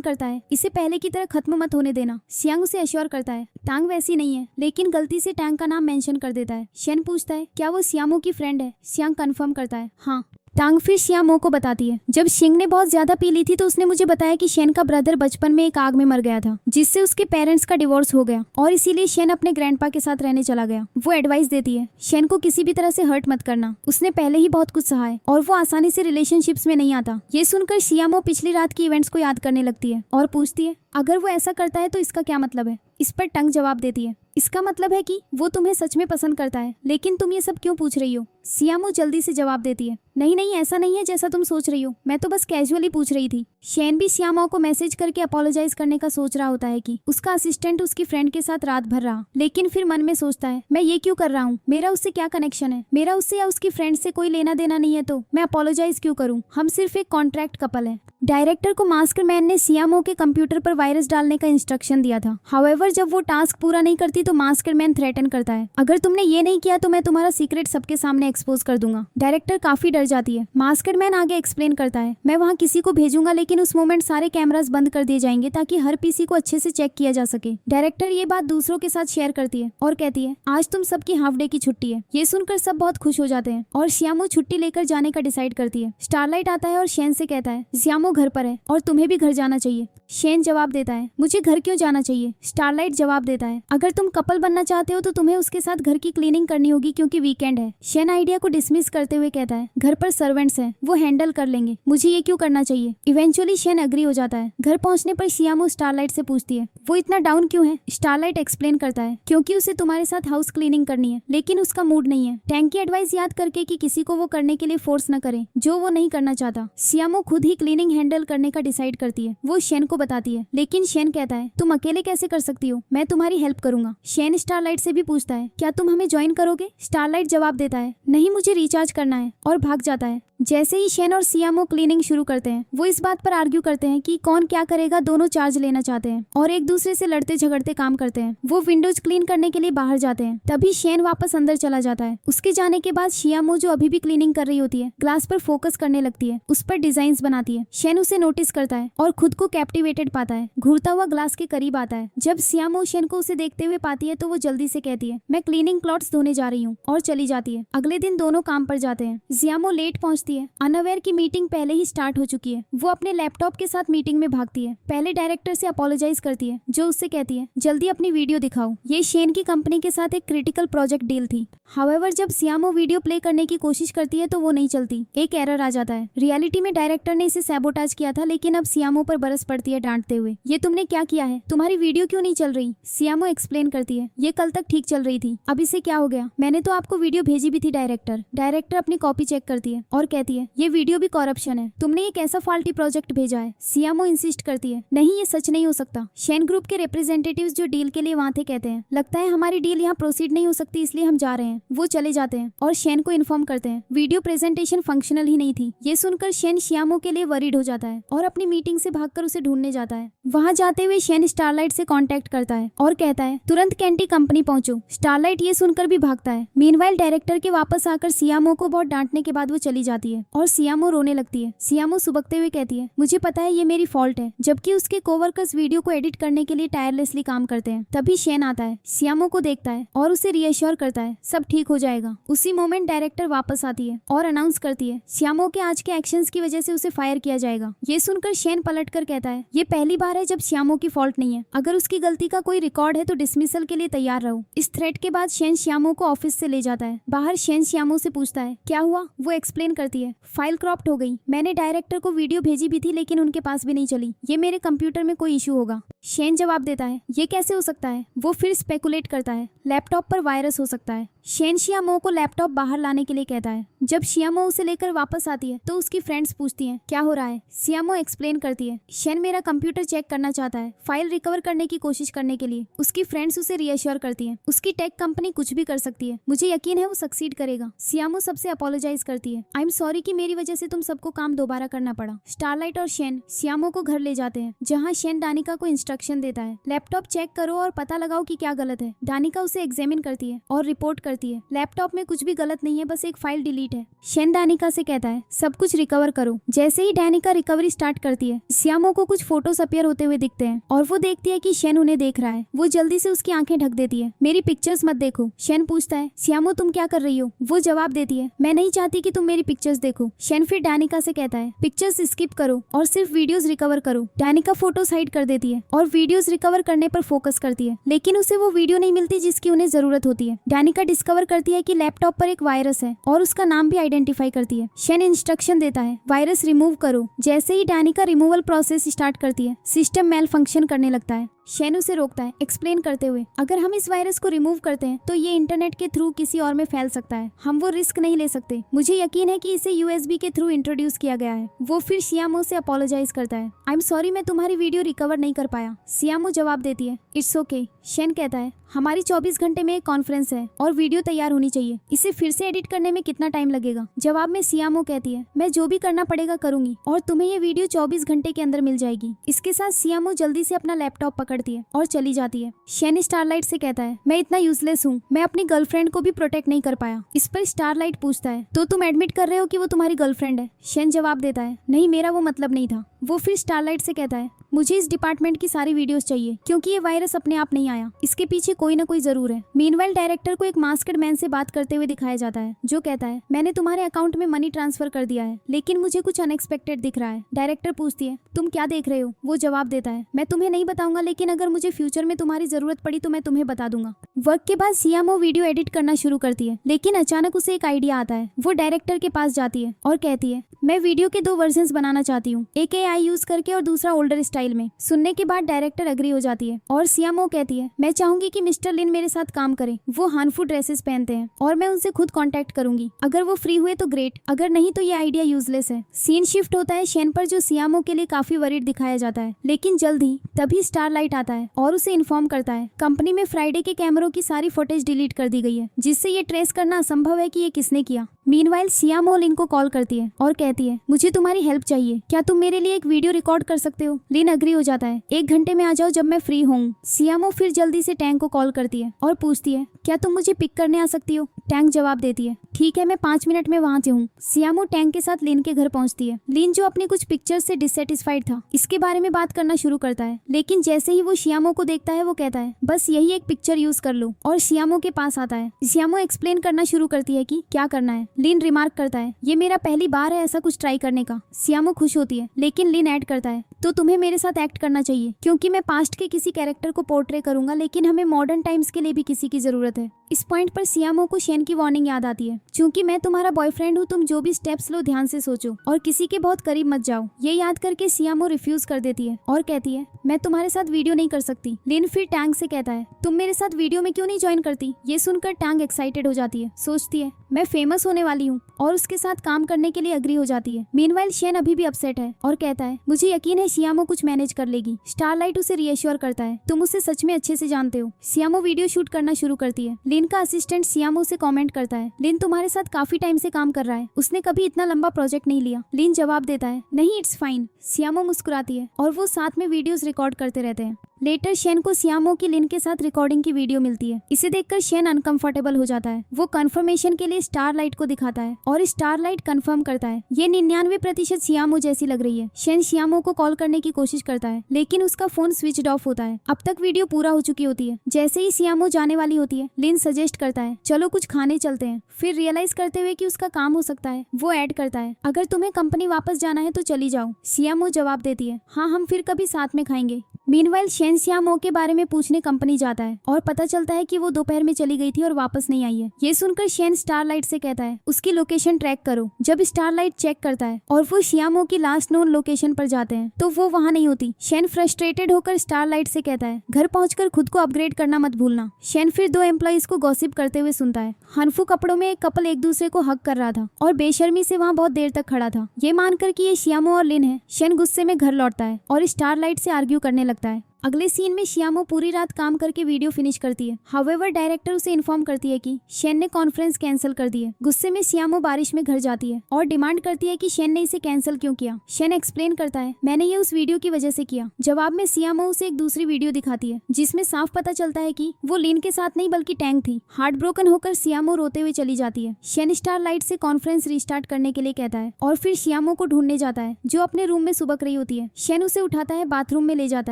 करता है, इसे पहले की तरह खत्म मत होने देना। सियांग उसे एश्योर करता है, टांग वैसी नहीं है, लेकिन गलती से टैंग का नाम मेंशन कर देता है। शेन पूछता है, क्या वो सियामो की फ्रेंड है? सियांग कंफर्म करता है, हाँ। टांग फिर सियामो को बताती है, जब शिंग ने बहुत ज्यादा पी ली थी तो उसने मुझे बताया कि शेन का ब्रदर बचपन में एक आग में मर गया था जिससे उसके पेरेंट्स का डिवोर्स हो गया और इसीलिए शेन अपने ग्रैंडपा के साथ रहने चला गया। वो एडवाइस देती है, शेन को किसी भी तरह से हर्ट मत करना, उसने पहले ही बहुत कुछ सहा है और वो आसानी से रिलेशनशिप्स में नहीं आता। ये सुनकर सियामो पिछली रात की इवेंट्स को याद करने लगती है और पूछती है, अगर वो ऐसा करता है तो इसका क्या मतलब है? इस पर टंग जवाब देती है, इसका मतलब है कि वो तुम्हें सच में पसंद करता है, लेकिन तुम ये सब क्यों पूछ रही हो? सियामो जल्दी से जवाब देती है, नहीं नहीं, ऐसा नहीं है जैसा तुम सोच रही हो, मैं तो बस कैजुअली पूछ रही थी। शेन भी सियामो को मैसेज करके अपोलोजाइज करने का सोच रहा होता है कि उसका असिस्टेंट उसकी फ्रेंड के साथ रात भर रहा, लेकिन फिर मन में सोचता है, मैं ये क्यों कर रहा हूँ? मेरा उससे क्या कनेक्शन है? मेरा उससे या उसकी फ्रेंड से कोई लेना देना नहीं है, तो मैं अपोलोजाइज क्यों करूँ? हम सिर्फ एक कॉन्ट्रैक्ट कपल है। डायरेक्टर को मास्करमैन ने सियामो के कंप्यूटर पर वायरस डालने का इंस्ट्रक्शन दिया था। हाउएवर जब वो टास्क पूरा नहीं करती तो मास्करमैन थ्रेटन करता है, अगर तुमने ये नहीं किया तो मैं तुम्हारा सीक्रेट सबके सामने एक्सपोज कर दूंगा। डायरेक्टर काफी डर जाती है। मास्करमैन आगे एक्सप्लेन करता है, मैं वहाँ किसी को भेजूंगा लेकिन उस मोमेंट सारे कैमरास बंद कर दिए जाएंगे ताकि हर पीसी को अच्छे से चेक किया जा सके। डायरेक्टर ये बात दूसरों के साथ शेयर करती है और कहती है, आज तुम सबकी हाफ डे की छुट्टी है। ये सुनकर सब बहुत खुश हो जाते हैं और सियामो छुट्टी लेकर जाने का डिसाइड करती है। स्टारलाइट आता है और शेन से कहता है, सियामो घर पर है और तुम्हें भी घर जाना चाहिए। शेन जवाब देता है, मुझे घर क्यों जाना चाहिए? स्टारलाइट जवाब देता है, अगर तुम कपल बनना चाहते हो तो तुम्हें उसके साथ घर की क्लीनिंग करनी होगी क्योंकि वीकेंड है। शेन आइडिया को डिसमिस करते हुए कहता है, घर पर सर्वेंट्स हैं, वो हैंडल कर लेंगे, मुझे ये क्यों करना चाहिए? इवेंचुअली शेन एग्री हो जाता है। घर पहुंचने पर सियामो स्टारलाइट से पूछती है, वो इतना डाउन क्यों है? स्टारलाइट एक्सप्लेन करता है, क्योंकि उसे तुम्हारे साथ हाउस क्लीनिंग करनी है लेकिन उसका मूड नहीं है। टैंक की एडवाइस याद करके कि किसी को वो करने के लिए फोर्स न करे जो वो नहीं करना चाहता। सियामो खुद ही क्लीनिंग हैंडल करने का डिसाइड करती है। वो शेन को बताती है लेकिन शेन कहता है, तुम अकेले कैसे कर सकती हो, मैं तुम्हारी हेल्प करूंगा। शेन स्टारलाइट से भी पूछता है, क्या तुम हमें ज्वाइन करोगे? स्टारलाइट जवाब देता है, नहीं, मुझे रिचार्ज करना है, और भाग जाता है। जैसे ही शेन और सियामो क्लीनिंग शुरू करते हैं वो इस बात पर आर्ग्यू करते हैं कि कौन क्या करेगा। दोनों चार्ज लेना चाहते हैं और एक दूसरे से लड़ते झगड़ते काम करते हैं। वो विंडोज क्लीन करने के लिए बाहर जाते हैं, तभी शेन वापस अंदर चला जाता है। उसके जाने के बाद सियामो जो अभी भी क्लीनिंग कर रही होती है ग्लास पर फोकस करने लगती है, उस पर डिजाइन बनाती है। शेन उसे नोटिस करता है और खुद को कैप्टिवेटेड पाता है। घूरता हुआ ग्लास के करीब आता है। जब सियामो शेन को उसे देखते हुए पाती है तो वो जल्दी से कहती है, मैं क्लीनिंग क्लॉथ्स धोने जा रही हूँ, और चली जाती है। अगले दिन दोनों काम पर जाते हैं। सियामो लेट पहुंचती है, अनअवेयर की मीटिंग पहले ही स्टार्ट हो चुकी है। वो अपने लैपटॉप के साथ मीटिंग में भागती है। पहले डायरेक्टर से अपोलोजाइज करती है जो उससे कहती है, जल्दी अपनी वीडियो दिखाओ। ये शेन की कंपनी के साथ एक क्रिटिकल प्रोजेक्ट डील थी। हाउएवर जब सियामो वीडियो प्ले करने की कोशिश करती है तो वो नहीं चलती। एक एरर आ जाता है। रियलिटी में डायरेक्टर ने इसे सैबोटाज किया था, लेकिन अब सियामो पर बरस पड़ती है डांटते हुए, ये तुमने क्या किया है? तुम्हारी वीडियो क्यों नहीं चल रही? सियामो एक्सप्लेन करती है, ये कल तक ठीक चल रही थी, अब इसे क्या हो गया? मैंने तो आपको वीडियो भेजी भी थी डायरेक्टर। डायरेक्टर अपनी कॉपी चेक करती है और कहती है ये वीडियो भी करप्शन है, तुमने एक ऐसा फाल्टी प्रोजेक्ट भेजा है। सियामो इंसिस्ट करती है नहीं ये सच नहीं हो सकता। शेन ग्रुप के रिप्रेजेंटेटिव्स जो डील के लिए वहाँ थे कहते हैं लगता है हमारी डील यहाँ प्रोसीड नहीं हो सकती इसलिए हम जा रहे हैं। वो चले जाते हैं और शेन को इन्फॉर्म करते हैं वीडियो प्रेजेंटेशन फंक्शनल ही नहीं थी। ये सुनकर शेन सियामो के लिए वरीड हो जाता है और अपनी मीटिंग से भागकर उसे ढूंढने जाता है। वहाँ जाते हुए शेन स्टारलाइट से कांटेक्ट करता है और कहता है तुरंत कैंटी कंपनी पहुंचो। स्टारलाइट ये सुनकर भी भागता है। मीनवाइल डायरेक्टर के वापस आकर सियामो को बहुत डांटने के बाद वो चली जाती है और सियामो रोने लगती है। सियामो सुबकते हुए कहती है मुझे पता है ये मेरी फॉल्ट है, जबकि उसके कोवर्कर्स वीडियो को एडिट करने के लिए टायरलेसली काम करते हैं। तभी शेन आता है, सियामो को देखता है और उसे रिएश्योर करता है सब ठीक हो जाएगा। उसी मोमेंट डायरेक्टर वापस आती है और अनाउंस करती है सियामो के आज के एक्शंस की वजह से उसे फायर किया जाएगा। ये सुनकर शेन पलटकर कहता है ये पहली बार है जब सियामो की फॉल्ट नहीं है, अगर उसकी गलती का कोई रिकॉर्ड है तो डिसमिसल के लिए तैयार रहो। इस थ्रेट के बाद शेन सियामो को ऑफिस से ले जाता है। बाहर शेन सियामो से पूछता है क्या हुआ। वो एक्सप्लेन करती है फाइल क्रॉप्ड हो गई, मैंने डायरेक्टर को वीडियो भेजी भी थी लेकिन उनके पास भी नहीं चली, ये मेरे कंप्यूटर में कोई इशू होगा। शेन जवाब देता है ये कैसे हो सकता है। वो फिर स्पेकुलेट करता है लैपटॉप पर वायरस हो सकता है। शेन सियामो को लैपटॉप बाहर लाने के लिए कहता है। जब सियामो उसे लेकर वापस आती है तो उसकी फ्रेंड्स पूछती हैं क्या हो रहा है। सियामो एक्सप्लेन करती है शेन मेरा कंप्यूटर चेक करना चाहता है फाइल रिकवर करने की कोशिश करने के लिए। उसकी फ्रेंड्स उसे रिएश्योर करती हैं उसकी टेक कंपनी कुछ भी कर सकती है, मुझे यकीन है वो सक्सीड करेगा। सियामो सबसे अपोलोजाइज करती है आई एम सॉरी कि मेरी वजह से तुम सबको काम दोबारा करना पड़ा। स्टारलाइट और शेन सियामो को घर ले जाते हैं जहाँ शेन डानिका को इंस्ट्रक्शन देता है लैपटॉप चेक करो और पता लगाओ कि क्या गलत है। डानिका उसे एग्जामिन करती है और रिपोर्ट करती है लैपटॉप में कुछ भी गलत नहीं है, बस एक फाइल डिलीट है। शेन डानिका से कहता है सब कुछ रिकवर करो। जैसे ही डानिका रिकवरी स्टार्ट करती है सियामो को कुछ फोटोज अपीयर होते हुए दिखते हैं और वो देखती है कि शेन उन्हें देख रहा है। वो जल्दी से उसकी आंखें ढक देती है मेरी पिक्चर्स मत देखो। शेन पूछता है सियामो तुम क्या कर रही हो। वो जवाब देती है मैं नहीं चाहती कि तुम मेरी पिक्चर्स देखो। शेन फिर डानिका से कहता है पिक्चर्स स्किप करो और सिर्फ वीडियोस रिकवर करो। डानिका फोटोज हाइड कर देती है और वीडियोस रिकवर करने पर फोकस करती है, लेकिन उसे वो वीडियो नहीं मिलती जिसकी उन्हें जरूरत होती है। डानिका डिस्कवर करती है कि लैपटॉप पर एक वायरस है और उसका नाम भी आइडेंटिफाई करती है। शेन इंस्ट्रक्शन देता है वायरस रिमूव करो। जैसे ही डानिका रिमूवल प्रोसेस स्टार्ट करती है सिस्टम मेल फंक्शन करने लगता है। शेन उसे रोकता है एक्सप्लेन करते हुए अगर हम इस वायरस को रिमूव करते हैं तो ये इंटरनेट के थ्रू किसी और में फैल सकता है, हम वो रिस्क नहीं ले सकते। मुझे यकीन है कि इसे यूएसबी के थ्रू इंट्रोड्यूस किया गया है। वो फिर सियामो से अपोलोजाइज करता है आई एम सॉरी मैं तुम्हारी वीडियो रिकवर नहीं कर पाया। सियामो जवाब देती है इट्स ओके। शेन कहता है हमारी 24 घंटे में एक कॉन्फ्रेंस है और वीडियो तैयार होनी चाहिए, इसे फिर से एडिट करने में कितना टाइम लगेगा। जवाब में सियामो कहती है मैं जो भी करना पड़ेगा करूंगी और तुम्हें ये वीडियो 24 घंटे के अंदर मिल जाएगी। इसके साथ सियामो जल्दी से अपना लैपटॉप पकड़ती है और चली जाती है। शेन स्टारलाइट से कहता है मैं इतना यूजलेस हूँ, मैं अपनी गर्लफ्रेंड को भी प्रोटेक्ट नहीं कर पाया। इस पर स्टारलाइट पूछता है तो तुम एडमिट कर रहे हो कि वो तुम्हारी गर्लफ्रेंड है। शेन जवाब देता है नहीं मेरा वो मतलब नहीं था। वो फिर स्टारलाइट से कहता है मुझे इस डिपार्टमेंट की सारी वीडियोस चाहिए क्योंकि ये वायरस अपने आप नहीं आया, इसके पीछे कोई ना कोई जरूर है। मीनवाइल डायरेक्टर को एक मास्कड मैन से बात करते हुए दिखाया जाता है जो कहता है मैंने तुम्हारे अकाउंट में मनी ट्रांसफर कर दिया है लेकिन मुझे कुछ अनएक्सपेक्टेड दिख रहा है। डायरेक्टर पूछती है तुम क्या देख रहे हो। वो जवाब देता है मैं तुम्हें नहीं बताऊंगा लेकिन अगर मुझे फ्यूचर में तुम्हारी जरूरत पड़ी तो मैं तुम्हें बता दूंगा। वर्क के बाद सियामो वीडियो एडिट करना शुरू करती है लेकिन अचानक उसे एक आइडिया आता है। वो डायरेक्टर के पास जाती है और कहती है मैं वीडियो के 2 वर्जन बनाना चाहती हूँ, एक AI यूज करके और दूसरा ओल्डर स्टाइल में। सुनने के बाद डायरेक्टर अग्री हो जाती है और सियामो कहती है मैं चाहूंगी कि मिस्टर लिन मेरे साथ काम करें। वो हानफू ड्रेसेस पहनते हैं और मैं उनसे खुद कांटेक्ट करूंगी, अगर वो फ्री हुए तो ग्रेट, अगर नहीं तो ये आइडिया यूजलेस है। सीन शिफ्ट होता है शेन पर जो सियामो के लिए काफी वरीड दिखाया जाता है लेकिन जल्द ही तभी स्टारलाइट आता है और उसे इन्फॉर्म करता है कंपनी में फ्राइडे के कैमरों की सारी फुटेज डिलीट कर दी गई है जिससे ये ट्रेस करना असंभव है कि ये किसने किया। मीनवाइल सियामो लिन को कॉल करती है और कहती है मुझे तुम्हारी हेल्प चाहिए, क्या तुम मेरे लिए एक वीडियो रिकॉर्ड कर सकते हो। लिन अग्री हो जाता है 1 घंटे में आ जाओ जब मैं फ्री हूँ। सियामो फिर जल्दी से टैंक को कॉल करती है और पूछती है क्या तुम मुझे पिक करने आ सकती हो। टैंक जवाब देती है ठीक है मैं 5 मिनट में वहाँ से हूँ। सियामो टैंक के साथ लिन के घर पहुँचती है। लिन जो अपनी कुछ पिक्चर्स से डिससेटिस्फाइड था इसके बारे में बात करना शुरू करता है लेकिन जैसे ही वो सियामो को देखता है वो कहता है बस यही एक पिक्चर यूज कर लो और सियामो के पास आता है। सियामो एक्सप्लेन करना शुरू करती है कि क्या करना है। लिन रिमार्क करता है ये मेरा पहली बार है ऐसा कुछ ट्राई करने का। सियामो खुश होती है लेकिन लिन ऐड करता है तो तुम्हें मेरे साथ एक्ट करना चाहिए क्योंकि मैं पास्ट के किसी कैरेक्टर को पोर्ट्रे करूंगा लेकिन हमें मॉडर्न टाइम्स के लिए भी किसी की जरूरत है। इस पॉइंट पर सियामो को शेन की वार्निंग याद आती है चूंकि मैं तुम्हारा बॉयफ्रेंड हूँ, तुम जो भी स्टेप्स लो ध्यान से सोचो और किसी के बहुत करीब मत जाओ। ये याद करके सियामो रिफ्यूज कर देती है और कहती है मैं तुम्हारे साथ वीडियो नहीं कर सकती। लिन फिर टैंग से कहता है तुम मेरे साथ वीडियो में क्यों नहीं ज्वाइन करती। ये सुनकर टैंग एक्साइटेड हो जाती है, सोचती है मैं फेमस होने वाली हूँ और उसके साथ काम करने के लिए अग्री हो जाती है। मीनवाइल शेन अभी भी अपसेट है और कहता है मुझे यकीन है सियामो कुछ मैनेज कर लेगी। स्टारलाइट उसे रीएश्योर करता है तुम उसे सच में अच्छे से जानते हो। सियामो वीडियो शूट करना शुरू करती है। लिन का असिस्टेंट सियामो से कमेंट करता है लिन तुम्हारे साथ काफी टाइम से काम कर रहा है, उसने कभी इतना लंबा प्रोजेक्ट नहीं लिया। लिन जवाब देता है नहीं इट्स फाइन। सियामो मुस्कुराती है और वो साथ में वीडियोस रिकॉर्ड करते रहते हैं। लेटर शेन को सियामो की लिन के साथ रिकॉर्डिंग की वीडियो मिलती है। इसे देखकर शेन अनकंफर्टेबल हो जाता है। वो कंफर्मेशन के लिए स्टारलाइट को दिखाता है और स्टारलाइट कंफर्म करता है ये 99% सियामो जैसी लग रही है। शेन सियामो को कॉल करने की कोशिश करता है लेकिन उसका फोन स्विच ऑफ होता है। अब तक वीडियो पूरा हो चुकी होती है। जैसे ही सियामो जाने वाली होती है लिन सजेस्ट करता है चलो कुछ खाने चलते हैं। फिर रियलाइज करते हुए कि उसका काम हो सकता है वो ऐड करता है अगर तुम्हें कंपनी वापस जाना है तो चली जाओ। सियामो जवाब देती है हाँ हम फिर कभी साथ में खाएंगे। मीनवाइल शेन सियामो के बारे में पूछने कंपनी जाता है और पता चलता है कि वो दोपहर में चली गई थी और वापस नहीं आई है। ये सुनकर शेन स्टारलाइट से कहता है उसकी लोकेशन ट्रैक करो। जब स्टारलाइट चेक करता है और वो सियामो की लास्ट नोन लोकेशन पर जाते हैं तो वो वहाँ नहीं होती। शेन फ्रस्ट्रेटेड होकर स्टारलाइट से कहता है घर पहुंचकर खुद को अपग्रेड करना मत भूलना। शेन फिर 2 एम्प्लॉइज को गॉसिप करते हुए सुनता है। हनफू कपड़ों में एक कपल एक दूसरे को हक कर रहा था और बेशर्मी से वहाँ बहुत देर तक खड़ा था। ये मानकर कि ये सियामो और लिन है, शेन गुस्से में घर लौटता है और स्टारलाइट से आर्ग्यू करने लगता है। अगले सीन में सियामो पूरी रात काम करके वीडियो फिनिश करती है। हाउएवर डायरेक्टर उसे इन्फॉर्म करती है कि शेन ने कॉन्फ्रेंस कैंसिल कर दी है। गुस्से में सियामो बारिश में घर जाती है और डिमांड करती है कि शेन ने इसे कैंसिल क्यों किया। शेन एक्सप्लेन करता है मैंने ये उस वीडियो की वजह से किया। जवाब में सियामो उसे एक दूसरी वीडियो दिखाती है जिसमें साफ पता चलता है कि वो लिन के साथ नहीं बल्कि टैंग थी। हार्ट ब्रोकन होकर सियामो रोते हुए चली जाती है। शेन स्टारलाइट से कॉन्फ्रेंस रिस्टार्ट करने के लिए कहता है और फिर सियामो को ढूंढने जाता है जो अपने रूम में सुबक रही होती है। शेन उसे उठाता है, बाथरूम में ले जाता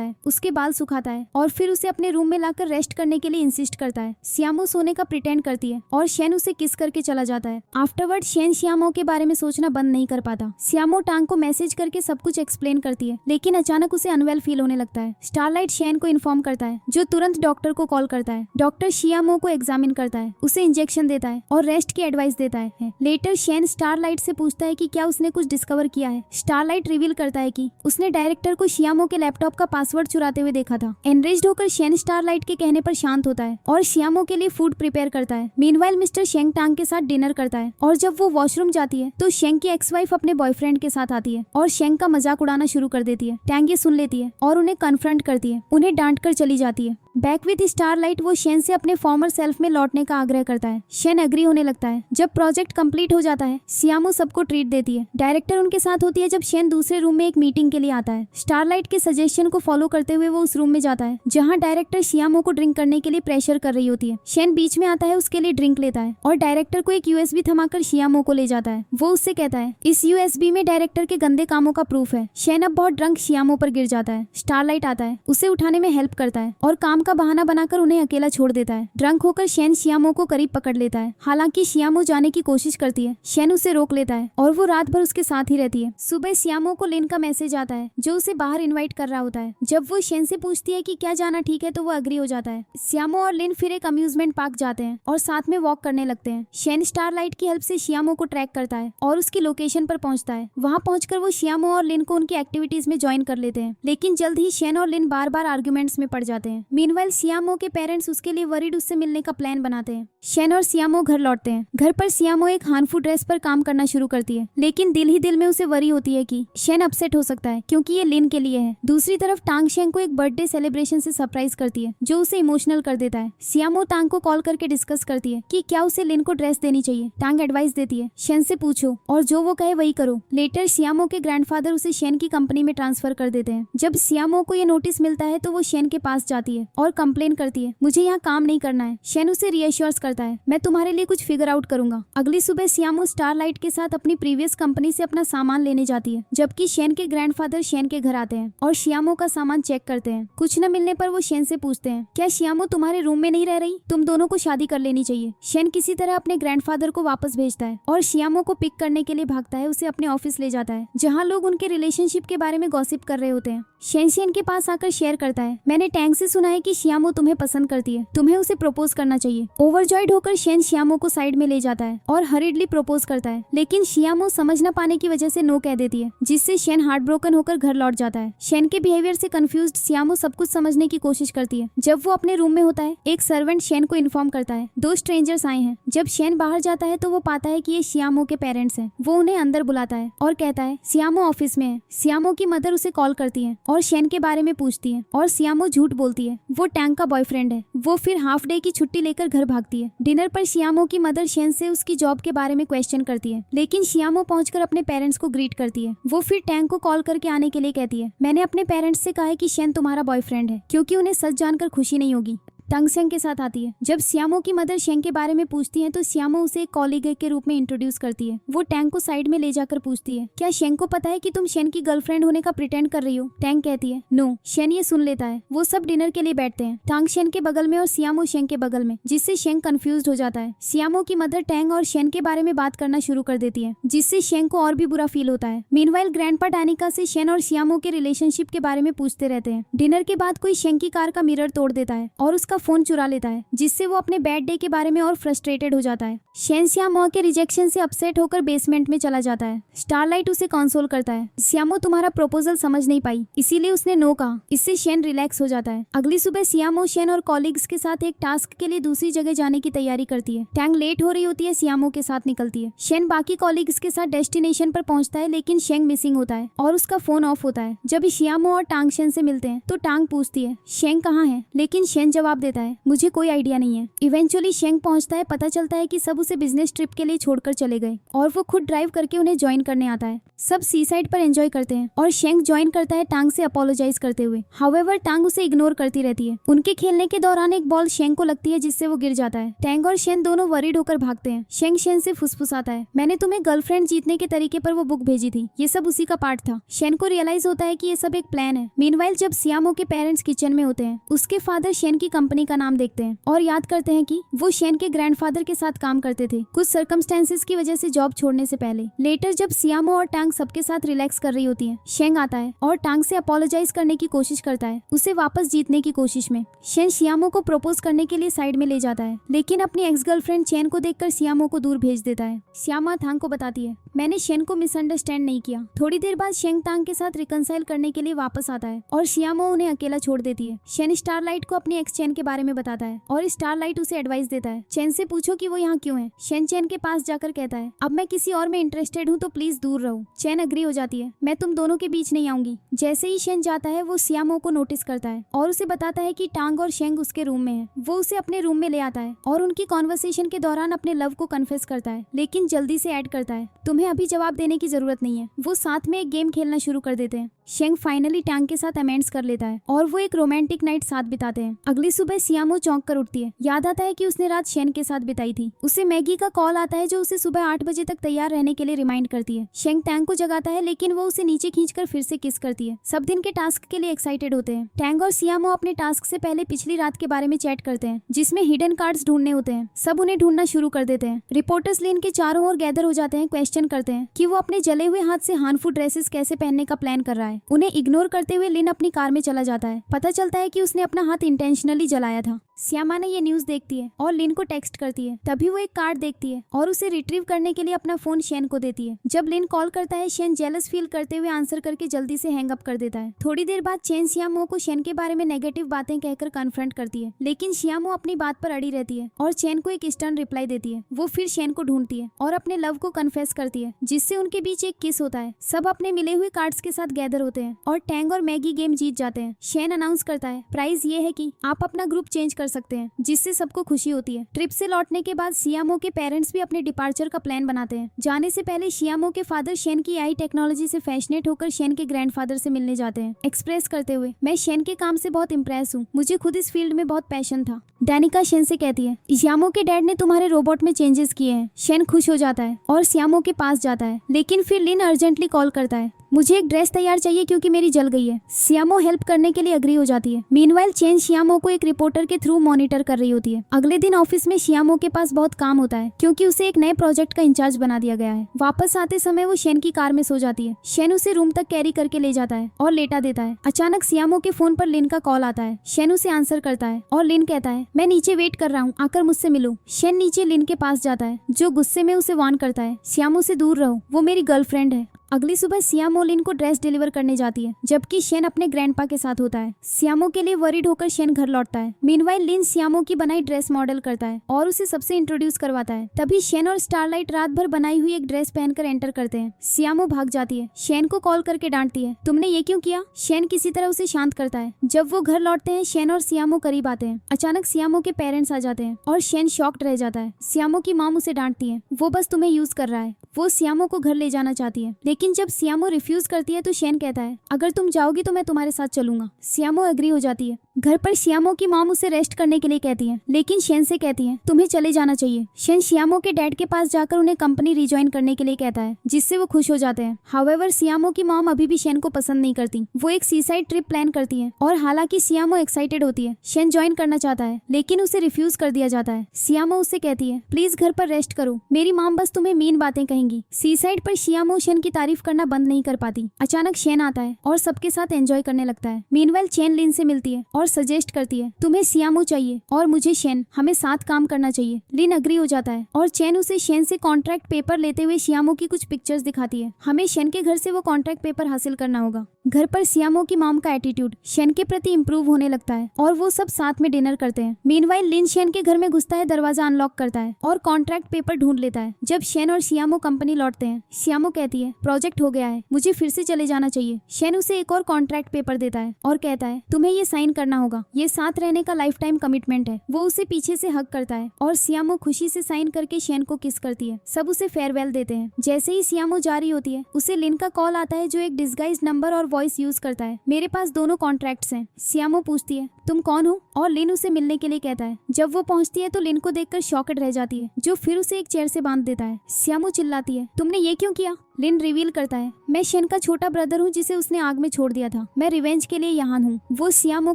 है, उसके बाल सुखाता है और फिर उसे अपने रूम में लाकर रेस्ट करने के लिए इंसिस्ट करता है। सियामो सोने का प्रिटेंड करती है और शेन उसे किस करके चला जाता है। आफ्टरवर्ड शेन सियामो के बारे में सोचना बंद नहीं कर पाता। सियामो टांग को मैसेज करके सब कुछ एक्सप्लेन करती है लेकिन अचानक उसे अनवेल फील होने लगता है। स्टारलाइट शेन को इन्फॉर्म करता है जो तुरंत डॉक्टर को कॉल करता है। डॉक्टर सियामो को एग्जामिन करता है, उसे इंजेक्शन देता है और रेस्ट की एडवाइस देता है। लेटर शेन स्टारलाइट से पूछता है कि क्या उसने कुछ डिस्कवर किया है। स्टारलाइट रिवील करता है कि उसने डायरेक्टर को सियामो के लैपटॉप का पासवर्ड चुराते हुए देखा था। एनरेज्ड होकर शेन स्टारलाइट के कहने पर शांत होता है और सियामो के लिए फूड प्रिपेयर करता है। मीनवाइल मिस्टर शेंग टांग के साथ डिनर करता है और जब वो वॉशरूम जाती है तो शेंग की एक्स वाइफ अपने बॉयफ्रेंड के साथ आती है और शेंग का मजाक उड़ाना शुरू कर देती है। टैंग ये सुन लेती है और उन्हें कन्फ्रंट करती है, उन्हें डांट कर चली जाती है। बैक विद स्टारलाइट वो शेन से अपने फॉर्मर सेल्फ में लौटने का आग्रह करता है। शेन एग्री होने लगता है। जब प्रोजेक्ट कंप्लीट हो जाता है सियामो सबको ट्रीट देती है। डायरेक्टर उनके साथ होती है जब शेन दूसरे रूम में एक मीटिंग के लिए आता है। स्टारलाइट के सजेशन को फॉलो करते हुए वो उस रूम में जाता है जहाँ डायरेक्टर सियामो को ड्रिंक करने के लिए प्रेशर कर रही होती है। शेन बीच में आता है, उसके लिए ड्रिंक लेता है और डायरेक्टर को एक यूएसबी थमाकर सियामो को ले जाता है। वो उससे कहता है इस यूएसबी में डायरेक्टर के गंदे कामों का प्रूफ है। शेन अब बहुत ड्रंक सियामो पर गिर जाता है। स्टारलाइट आता है, उसे उठाने में हेल्प करता है और काम का बहाना बनाकर उन्हें अकेला छोड़ देता है। ड्रंक होकर शेन सियामो को करीब पकड़ लेता है। हालांकि सियामो जाने की कोशिश करती है, शेन उसे रोक लेता है और वो रात भर उसके साथ ही रहती है। सुबह सियामो को लिन का मैसेज आता है जो उसे बाहर इनवाइट कर रहा होता है। जब वो शेन से पूछती है कि क्या जाना ठीक है तो वो अग्री हो जाता है। सियामो और लिन फिर एक अम्यूजमेंट पार्क जाते हैं और साथ में वॉक करने लगते हैं। शेन स्टारलाइट की हेल्प से सियामो को ट्रैक करता है और उसकी लोकेशन पर पहुंचता है। वहां पहुंचकर वो सियामो और लिन को उनकी एक्टिविटीज में ज्वाइन कर लेते हैं लेकिन जल्द ही शेन और लिन बार बार आर्ग्यूमेंट्स में पड़ जाते हैं। मीनवाइल सियामो के पेरेंट्स उसके लिए वरीड उससे मिलने का प्लान बनाते हैं। शेन और सियामो घर लौटते हैं। घर पर सियामो एक हानफू ड्रेस पर काम करना शुरू करती है लेकिन दिल ही दिल में उसे वरी होती है कि शेन अपसेट हो सकता है क्योंकि ये लिन के लिए है। दूसरी तरफ टांग शेंग को एक बर्थडे सेलिब्रेशन से सरप्राइज करती है जो उसे इमोशनल कर देता है। सियामो टांग को कॉल करके डिस्कस करती है कि क्या उसे लिन को ड्रेस देनी चाहिए। टांग एडवाइस देती है शेन से पूछो और जो वो कहे वही करो। लेटर सियामो के ग्रैंडफादर उसे शेन की कंपनी में ट्रांसफर कर देते हैं। जब सियामो को ये नोटिस मिलता है तो वो शेन के पास जाती है और कंप्लेन करती है मुझे यहाँ काम नहीं करना है। शेन उसे रीअश्योर्स करता है मैं तुम्हारे लिए कुछ फिगर आउट करूंगा। अगली सुबह सियामो स्टारलाइट के साथ अपनी प्रीवियस कंपनी से अपना सामान लेने जाती है जबकि शेन के ग्रैंडफादर शेन के घर आते हैं और सियामो का सामान चेक करते हैं। कुछ न मिलने पर वो शेन से पूछते हैं क्या सियामो तुम्हारे रूम में नहीं रह रही, तुम दोनों को शादी कर लेनी चाहिए। शेन किसी तरह अपने ग्रैंडफादर को वापस भेजता है और सियामो को पिक करने के लिए भागता है, उसे अपने ऑफिस ले जाता है जहाँ लोग उनके रिलेशनशिप के बारे में गॉसिप कर रहे होते हैं। शेन के पास आकर शेयर करता है मैंने टैंग से सुना है कि श्यामो तुम्हें पसंद करती है, तुम्हें उसे प्रपोज करना चाहिए। ओवरजॉयड होकर शेन श्यामो को साइड में ले जाता है और हरिडली प्रपोज करता है, लेकिन श्यामो समझ न पाने की वजह से नो कह देती है, जिससे शेन हार्ट ब्रोकन होकर घर लौट जाता है। शेन के बिहेवियर से कंफ्यूज्ड श्यामो सब कुछ समझने की कोशिश करती है। जब वो अपने रूम में होता है, एक सर्वेंट शेन को इन्फॉर्म करता है 2 स्ट्रेंजर्स आए हैं। जब शेन बाहर जाता है तो वो पाता है कि ये श्यामो के पेरेंट्स हैं। वो उन्हें अंदर बुलाता है और कहता है श्यामो ऑफिस में है। श्यामो की मदर उसे कॉल करती है और शेन के बारे में पूछती है और श्यामो झूठ बोलती है, वो टैंक का बॉयफ्रेंड है। वो फिर हाफ डे की छुट्टी लेकर घर भागती है। डिनर पर श्यामो की मदर शेन से उसकी जॉब के बारे में क्वेश्चन करती है, लेकिन श्यामो पहुंचकर अपने पेरेंट्स को ग्रीट करती है। वो फिर टैंक को कॉल करके आने के लिए कहती है, मैंने अपने पेरेंट्स से कहा है कि शेन तुम्हारा बॉयफ्रेंड है, क्योंकि उन्हें सच जानकर खुशी नहीं होगी। टंग शेंग के साथ आती है। जब श्यामो की मदर शेंग के बारे में पूछती है तो श्यामो उसे एक कॉलीग के रूप में इंट्रोड्यूस करती है। वो टैंग को साइड में ले जाकर पूछती है, क्या शेंग को पता है कि तुम शेन की गर्लफ्रेंड होने का प्रिटेंड कर रही हो? टैंग कहती है नो। शेन ये सुन लेता है। वो सब डिनर के लिए बैठते हैं, टांग शेन के बगल में और श्यामो शेंग के बगल में, जिससे शेंग कंफ्यूज हो जाता है। श्यामो की मदर टैंग और शेन के बारे में बात करना शुरू कर देती है, जिससे शेंग को और भी बुरा फील होता है। मीनवाइल ग्रैंडपा डैनिका से शेन और श्यामो के रिलेशनशिप के बारे में पूछते रहते हैं। डिनर के बाद कोई शेंग की कार का मिरर तोड़ देता है और उसका फोन चुरा लेता है, जिससे वो अपने बैड डे के बारे में और फ्रस्ट्रेटेड हो जाता है। शेन श्यामो के रिजेक्शन से अपसेट होकर बेसमेंट में चला जाता है। स्टारलाइट उसे कंसोल करता है, श्यामो तुम्हारा प्रपोजल समझ नहीं पाई, इसीलिए उसने नो कहा। इससे शेन रिलैक्स हो जाता है। अगली सुबह श्यामो शेन और कॉलीग्स के साथ एक टास्क के लिए दूसरी जगह जाने की तैयारी करती है। टैंग लेट हो रही होती है, श्यामो के साथ निकलती है। शेन बाकी कॉलीग्स के साथ डेस्टिनेशन पर पहुंचता है, लेकिन शेंग मिसिंग होता है और उसका फोन ऑफ होता है। जब श्यामो और टांग शेन से मिलते हैं तो टांग पूछती है शेंग कहाँ है, लेकिन शेन जवाब देता है मुझे कोई आइडिया नहीं है। इवेंचुअली शेंग पहुंचता है। पता चलता है कि सब उसे बिजनेस ट्रिप के लिए छोड़कर चले गए और वो खुद ड्राइव करके उन्हें ज्वाइन करने आता है। सब सी साइड पर एंजॉय करते हैं और शेंग ज्वाइन करता है टांग से अपोलोजाइज करते हुए। हाउएवर टांग उसे इग्नोर करती रहती है। उनके खेलने के दौरान एक बॉल शेंग को लगती है, जिससे वो गिर जाता है। टैंग और शेन दोनों वरीड होकर भागते हैं। शेंग शेन से फुसफुसाता है, मैंने तुम्हें गर्लफ्रेंड जीतने के तरीके पर वो बुक भेजी थी, ये सब उसी का पार्ट था। शेन को रियलाइज होता है कि ये सब एक प्लान है। मीनवाइल जब श्यामो के पेरेंट्स किचन में होते हैं, उसके फादर शेन की कंपनी का नाम देखते हैं और याद करते हैं कि वो शेन के ग्रैंडफादर के साथ काम करते थे कुछ सर्कमस्टेंसेस की वजह से जॉब छोड़ने से पहले। लेटर जब श्यामो और टांग सबके साथ रिलैक्स कर रही होती है, शेंग आता है और टांग से अपोलोजाइज करने की कोशिश करता है, उसे वापस जीतने की कोशिश में। शेन श्यामो को प्रपोज करने के लिए साइड में ले जाता है, लेकिन अपनी एक्स गर्लफ्रेंड चेन को देखकर श्यामो को दूर भेज देता है। श्यामा टांग को बताती है मैंने शेन को मिसअंडरस्टैंड नहीं किया। थोड़ी देर बाद शेंग टांग के साथ रिकंसाइल करने के लिए वापस आता है और श्यामो उन्हें अकेला छोड़ देती है। शेन स्टारलाइट को अपनी एक्स चेन के बारे में बताता है और स्टारलाइट उसे एडवाइस देता है, चेन से पूछो कि वो यहाँ क्यों है। शेन चेन के पास जाकर कहता है अब मैं किसी और में इंटरेस्टेड हूँ तो प्लीज दूर रहो। चेन अग्री हो जाती है, मैं तुम दोनों के बीच नहीं आऊंगी। जैसे ही शेन जाता है वो श्यामो को नोटिस करता है और उसे बताता है कि टांग और शेंग उसके रूम में है। वो उसे अपने रूम में ले आता है और उनकी कॉन्वर्सेशन के दौरान अपने लव को कन्फेस करता है, लेकिन जल्दी से ऐड करता है तुम्हें अभी जवाब देने की जरूरत नहीं है। वो साथ में एक गेम खेलना शुरू कर देते हैं। शेंग फाइनली टांग के साथ अमेंड्स कर लेता है और वो एक रोमांटिक नाइट साथ बिताते हैं। अगली सुबह श्यामो चौंक कर उठती है, याद आता है कि उसने रात शेन के साथ बिताई थी। उसे मैगी का कॉल आता है जो उसे सुबह 8 बजे तक तैयार रहने के लिए रिमाइंड करती है। शेंग टैंग को जगाता है, लेकिन वो उसे नीचे खींचकर फिर से किस करती है। सब दिन के टास्क के लिए एक्साइटेड होते हैं। टैंग और श्यामो अपने टास्क से पहले पिछली रात के बारे में चैट करते हैं, जिसमें हिडन कार्ड्स ढूंढने होते हैं। सब उन्हें ढूंढना शुरू कर देते हैं। रिपोर्टर्स लिन के चारों ओर गैदर हो जाते हैं, क्वेश्चन करते हैं कि वो अपने जले हुए हाथ से हार्मफुल ड्रेसेस कैसे पहनने का प्लान कर रहा है। उन्हें इग्नोर करते हुए लिन अपनी कार में चला जाता है। पता चलता है कि उसने अपना हाथ इंटेंशनली जलाया था। श्यामा ने ये न्यूज देखती है और लिन को टेक्स्ट करती है। तभी वो एक कार्ड देखती है और उसे रिट्रीव करने के लिए अपना फोन शेन को देती है। जब लिन कॉल करता है, शेन जेलस फील करते हुए आंसर करके जल्दी से हैंग अप कर देता है। थोड़ी देर बाद चेन श्यामो को शेन के बारे में नेगेटिव बातें कहकर कन्फ्रंट करती है, लेकिन श्यामो अपनी बात पर अड़ी रहती है और चेन को एक स्टर्न रिप्लाई देती है। वो फिर शेन को ढूंढती है और अपने लव को कन्फेस करती है, जिससे उनके बीच एक किस होता है। सब अपने मिले हुए कार्ड्स के साथ गैदर होते हैं और टैंग और मैगी गेम जीत जाते हैं। शेन अनाउंस करता है प्राइज ये है कि आप अपना ग्रुप चेंज कर सकते हैं, जिससे सबको खुशी होती है। ट्रिप से लौटने के बाद श्यामो के पेरेंट्स भी अपने डिपार्चर का प्लान बनाते हैं। जाने से पहले श्यामो के फादर शेन की आई टेक्नोलॉजी से फैशनेट होकर शेन के ग्रैंडफादर से मिलने जाते हैं, एक्सप्रेस करते हुए मैं शेन के काम से बहुत इम्प्रेस हूँ, मुझे खुद इस फील्ड में बहुत पैशन था। डैनिका शेन से कहती है श्यामो के डैड ने तुम्हारे रोबोट में चेंजेस किए हैं। शेन खुश हो जाता है और श्यामो के पास जाता है, लेकिन फिर लिन अर्जेंटली कॉल करता है मुझे एक ड्रेस तैयार चाहिए क्योंकि मेरी जल गई है। श्यामो हेल्प करने के लिए अग्री हो जाती है। मीनवाइल चेन श्यामो को एक रिपोर्टर के थ्रू मॉनिटर कर रही होती है। अगले दिन ऑफिस में श्यामो के पास बहुत काम होता है क्योंकि उसे एक नए प्रोजेक्ट का इंचार्ज बना दिया गया है। वापस आते समय वो शेन की कार में सो जाती है। शेन उसे रूम तक कैरी करके ले जाता है और लेटा देता है। अचानक श्यामो के फोन पर लिन का कॉल आता है। शेन उसे आंसर करता है और लिन कहता है, मैं नीचे वेट कर रहा हूँ, आकर मुझसे मिलो। शेन नीचे लिन के पास जाता है जो गुस्से में उसे वार्न करता है, श्यामो से दूर रहो, वो मेरी गर्लफ्रेंड है। अगली सुबह श्यामो लिन को ड्रेस डिलीवर करने जाती है जबकि शेन अपने ग्रैंडपा के साथ होता है। श्यामो के लिए वरीड होकर शेन घर लौटता है। मीनवाइल लिन श्यामो की बनाई ड्रेस मॉडल करता है और उसे सबसे इंट्रोड्यूस करवाता है। तभी शेन और स्टारलाइट रात भर बनाई हुई एक ड्रेस पहनकर एंटर करते हैं। श्यामो भाग जाती है, शेन को कॉल करके डांटती है, तुमने ये क्यों किया? शेन किसी तरह उसे शांत करता है। जब वो घर लौटते हैं शेन और श्यामो करीब आते हैं। अचानक श्यामो के पेरेंट्स आ जाते हैं और शेन शॉक्ड रह जाता है। श्यामो की मॉम उसे डांटती है, वो बस तुम्हें यूज कर रहा है। वो श्यामो को घर ले जाना चाहती है लेकिन जब श्यामो रिफ्यूज करती है तो शेन कहता है, अगर तुम जाओगी तो मैं तुम्हारे साथ चलूंगा। श्यामो एग्री हो जाती है। घर पर श्यामो की मॉम उसे रेस्ट करने के लिए कहती है लेकिन शेन से कहती है, तुम्हें चले जाना चाहिए। शेन श्यामो के डैड के पास जाकर उन्हें कंपनी रिज्वाइन करने के लिए कहता है जिससे वो खुश हो जाते हैं। हाउएवर श्यामो की मॉम अभी भी शेन को पसंद नहीं करती। वो एक सीसाइड ट्रिप प्लान करती है और हालांकि श्यामो एक्साइटेड होती है, शेन ज्वाइन करना चाहता है लेकिन उसे रिफ्यूज कर दिया जाता है। श्यामो उससे कहती है, प्लीज घर पर रेस्ट करो, मेरी मॉम बस तुम्हें मीन बातें कहेंगी। सीसाइड पर श्यामो शेन की तारीफ करना बंद नहीं कर पाती। अचानक शेन आता है और सबके साथ एंजॉय करने लगता है। मीनवाइल चेन लिन से मिलती है और सजेस्ट करती है, तुम्हें श्यामो चाहिए और मुझे शेन, हमें साथ काम करना चाहिए। लिन अग्री हो जाता है और चेन उसे शेन से कॉन्ट्रैक्ट पेपर लेते हुए श्यामो की कुछ पिक्चर्स दिखाती है। हमें शेन के घर से वो कॉन्ट्रैक्ट पेपर हासिल करना होगा। घर पर श्यामो की मॉम का एटीट्यूड शेन के प्रति इम्प्रूव होने लगता है और वो सब साथ में डिनर करते हैं। मीनवाइल लिन शेन के घर में घुसता है, दरवाजा अनलॉक करता है और कॉन्ट्रैक्ट पेपर ढूंढ लेता है। जब शेन और श्यामो कंपनी लौटते हैं, श्यामो कहती है, प्रोजेक्ट हो गया है, मुझे फिर से चले जाना चाहिए। शेन उसे एक और कॉन्ट्रैक्ट पेपर देता है और कहता है, तुम्हें ये साइन करना होगा, ये साथ रहने का लाइफ टाइम कमिटमेंट है। वो उसे पीछे से हग करता है और श्यामो खुशी से साइन करके शेन को किस करती है। सब उसे फेयरवेल देते हैं। जैसे ही श्यामो जा रही होती है उसे लिन का कॉल आता है जो एक डिस्गाइज नंबर और वॉइस यूज करता है। मेरे पास दोनों कॉन्ट्रैक्ट्स हैं। श्यामो पूछती है, तुम कौन हो? और लिन उसे मिलने के लिए कहता है। जब वो पहुंचती है तो लिन को देखकर शॉक्ड रह जाती है जो फिर उसे एक चेयर से बांध देता है। श्यामो चिल्लाती है, तुमने ये क्यों किया? लिन रिवील करता है, मैं शेन का छोटा ब्रदर हूँ जिसे उसने आग में छोड़ दिया था, मैं रिवेंज के लिए यहाँ हूँ। वो श्यामो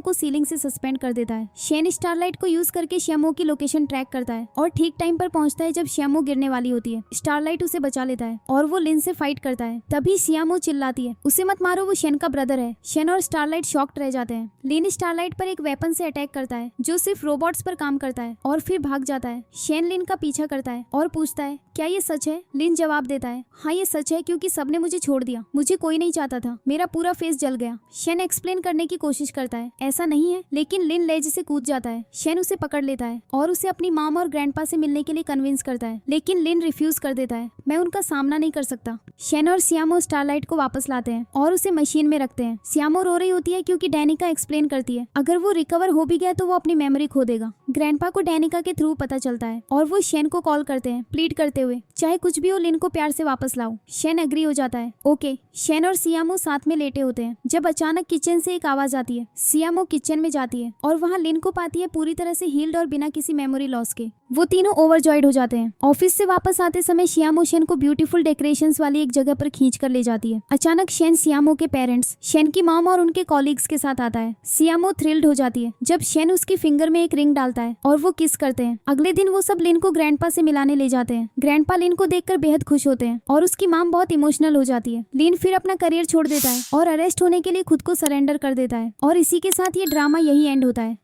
को सीलिंग से सस्पेंड कर देता है। शेन स्टारलाइट को यूज करके श्यामो की लोकेशन ट्रैक करता है और ठीक टाइम पर पहुंचता है जब श्यामो गिरने वाली होती है। स्टारलाइट उसे बचा लेता है और वो लिन से फाइट करता है। तभी श्यामो चिल्लाती है, उसे मत मारो, वो शेन का ब्रदर है। शेन और स्टारलाइट शॉक्ड रह जाते हैं। लिन स्टारलाइट पर एक वेपन से अटैक करता है जो सिर्फ रोबोट्स पर काम करता है और फिर भाग जाता है। शेन लिन का पीछा करता है और पूछता है, क्या ये सच है? लिन जवाब देता है, हाँ ये सच है, क्योंकि सबने मुझे छोड़ दिया, मुझे कोई नहीं चाहता था, मेरा पूरा फेस जल गया। शेन एक्सप्लेन करने की कोशिश करता है, ऐसा नहीं है, लेकिन लिन लेज से कूद जाता है। शेन उसे पकड़ लेता है और उसे अपनी मॉम और ग्रैंडपा से मिलने के लिए कन्विंस करता है, लेकिन लिन रिफ्यूज कर देता है, मैं उनका सामना नहीं कर सकता। शेन और श्यामो स्टारलाइट को वापस लाते हैं और उसे मशीन में रखते हैं। श्यामो रो रही होती है क्योंकि डैनिका एक्सप्लेन करती है, अगर वो रिकवर हो भी गया तो वो अपनी मेमोरी खो देगा। ग्रैंडपा को डैनिका के थ्रू पता चलता है और वो शेन को कॉल करते हैं, प्लीड करते हुए, चाहे कुछ भी हो लिन को प्यार से वापस लाओ। शेन एग्री हो जाता है। ओके। शेन और श्यामो साथ में लेटे होते हैं जब अचानक किचन से एक आवाज आती है। श्यामो किचन में जाती है और वहाँ लिन को पाती है पूरी तरह से हील्ड और बिना किसी मेमोरी लॉस के। वो तीनों ओवरजॉयड हो जाते हैं। ऑफिस से वापस आते समय श्यामो शेन को ब्यूटीफुल डेकोरेशंस वाली एक जगह पर खींच कर ले जाती है। अचानक शेन श्यामो के पेरेंट्स, शेन की मॉम और उनके कॉलीग्स के साथ आता है। श्यामो थ्रिल्ड हो जाती है जब शेन उसकी फिंगर में एक रिंग डालता है और वो किस करते हैं। अगले दिन वो सब लिन को ग्रैंडपा से मिलाने ले जाते हैं। ग्रैंडपा लिन को देखकर बेहद खुश होते हैं और उसकी मॉम बहुत इमोशनल हो जाती है। लिन फिर अपना करियर छोड़ देता है और अरेस्ट होने के लिए खुद को सरेंडर कर देता है और इसी के साथ ये ड्रामा यही एंड होता है।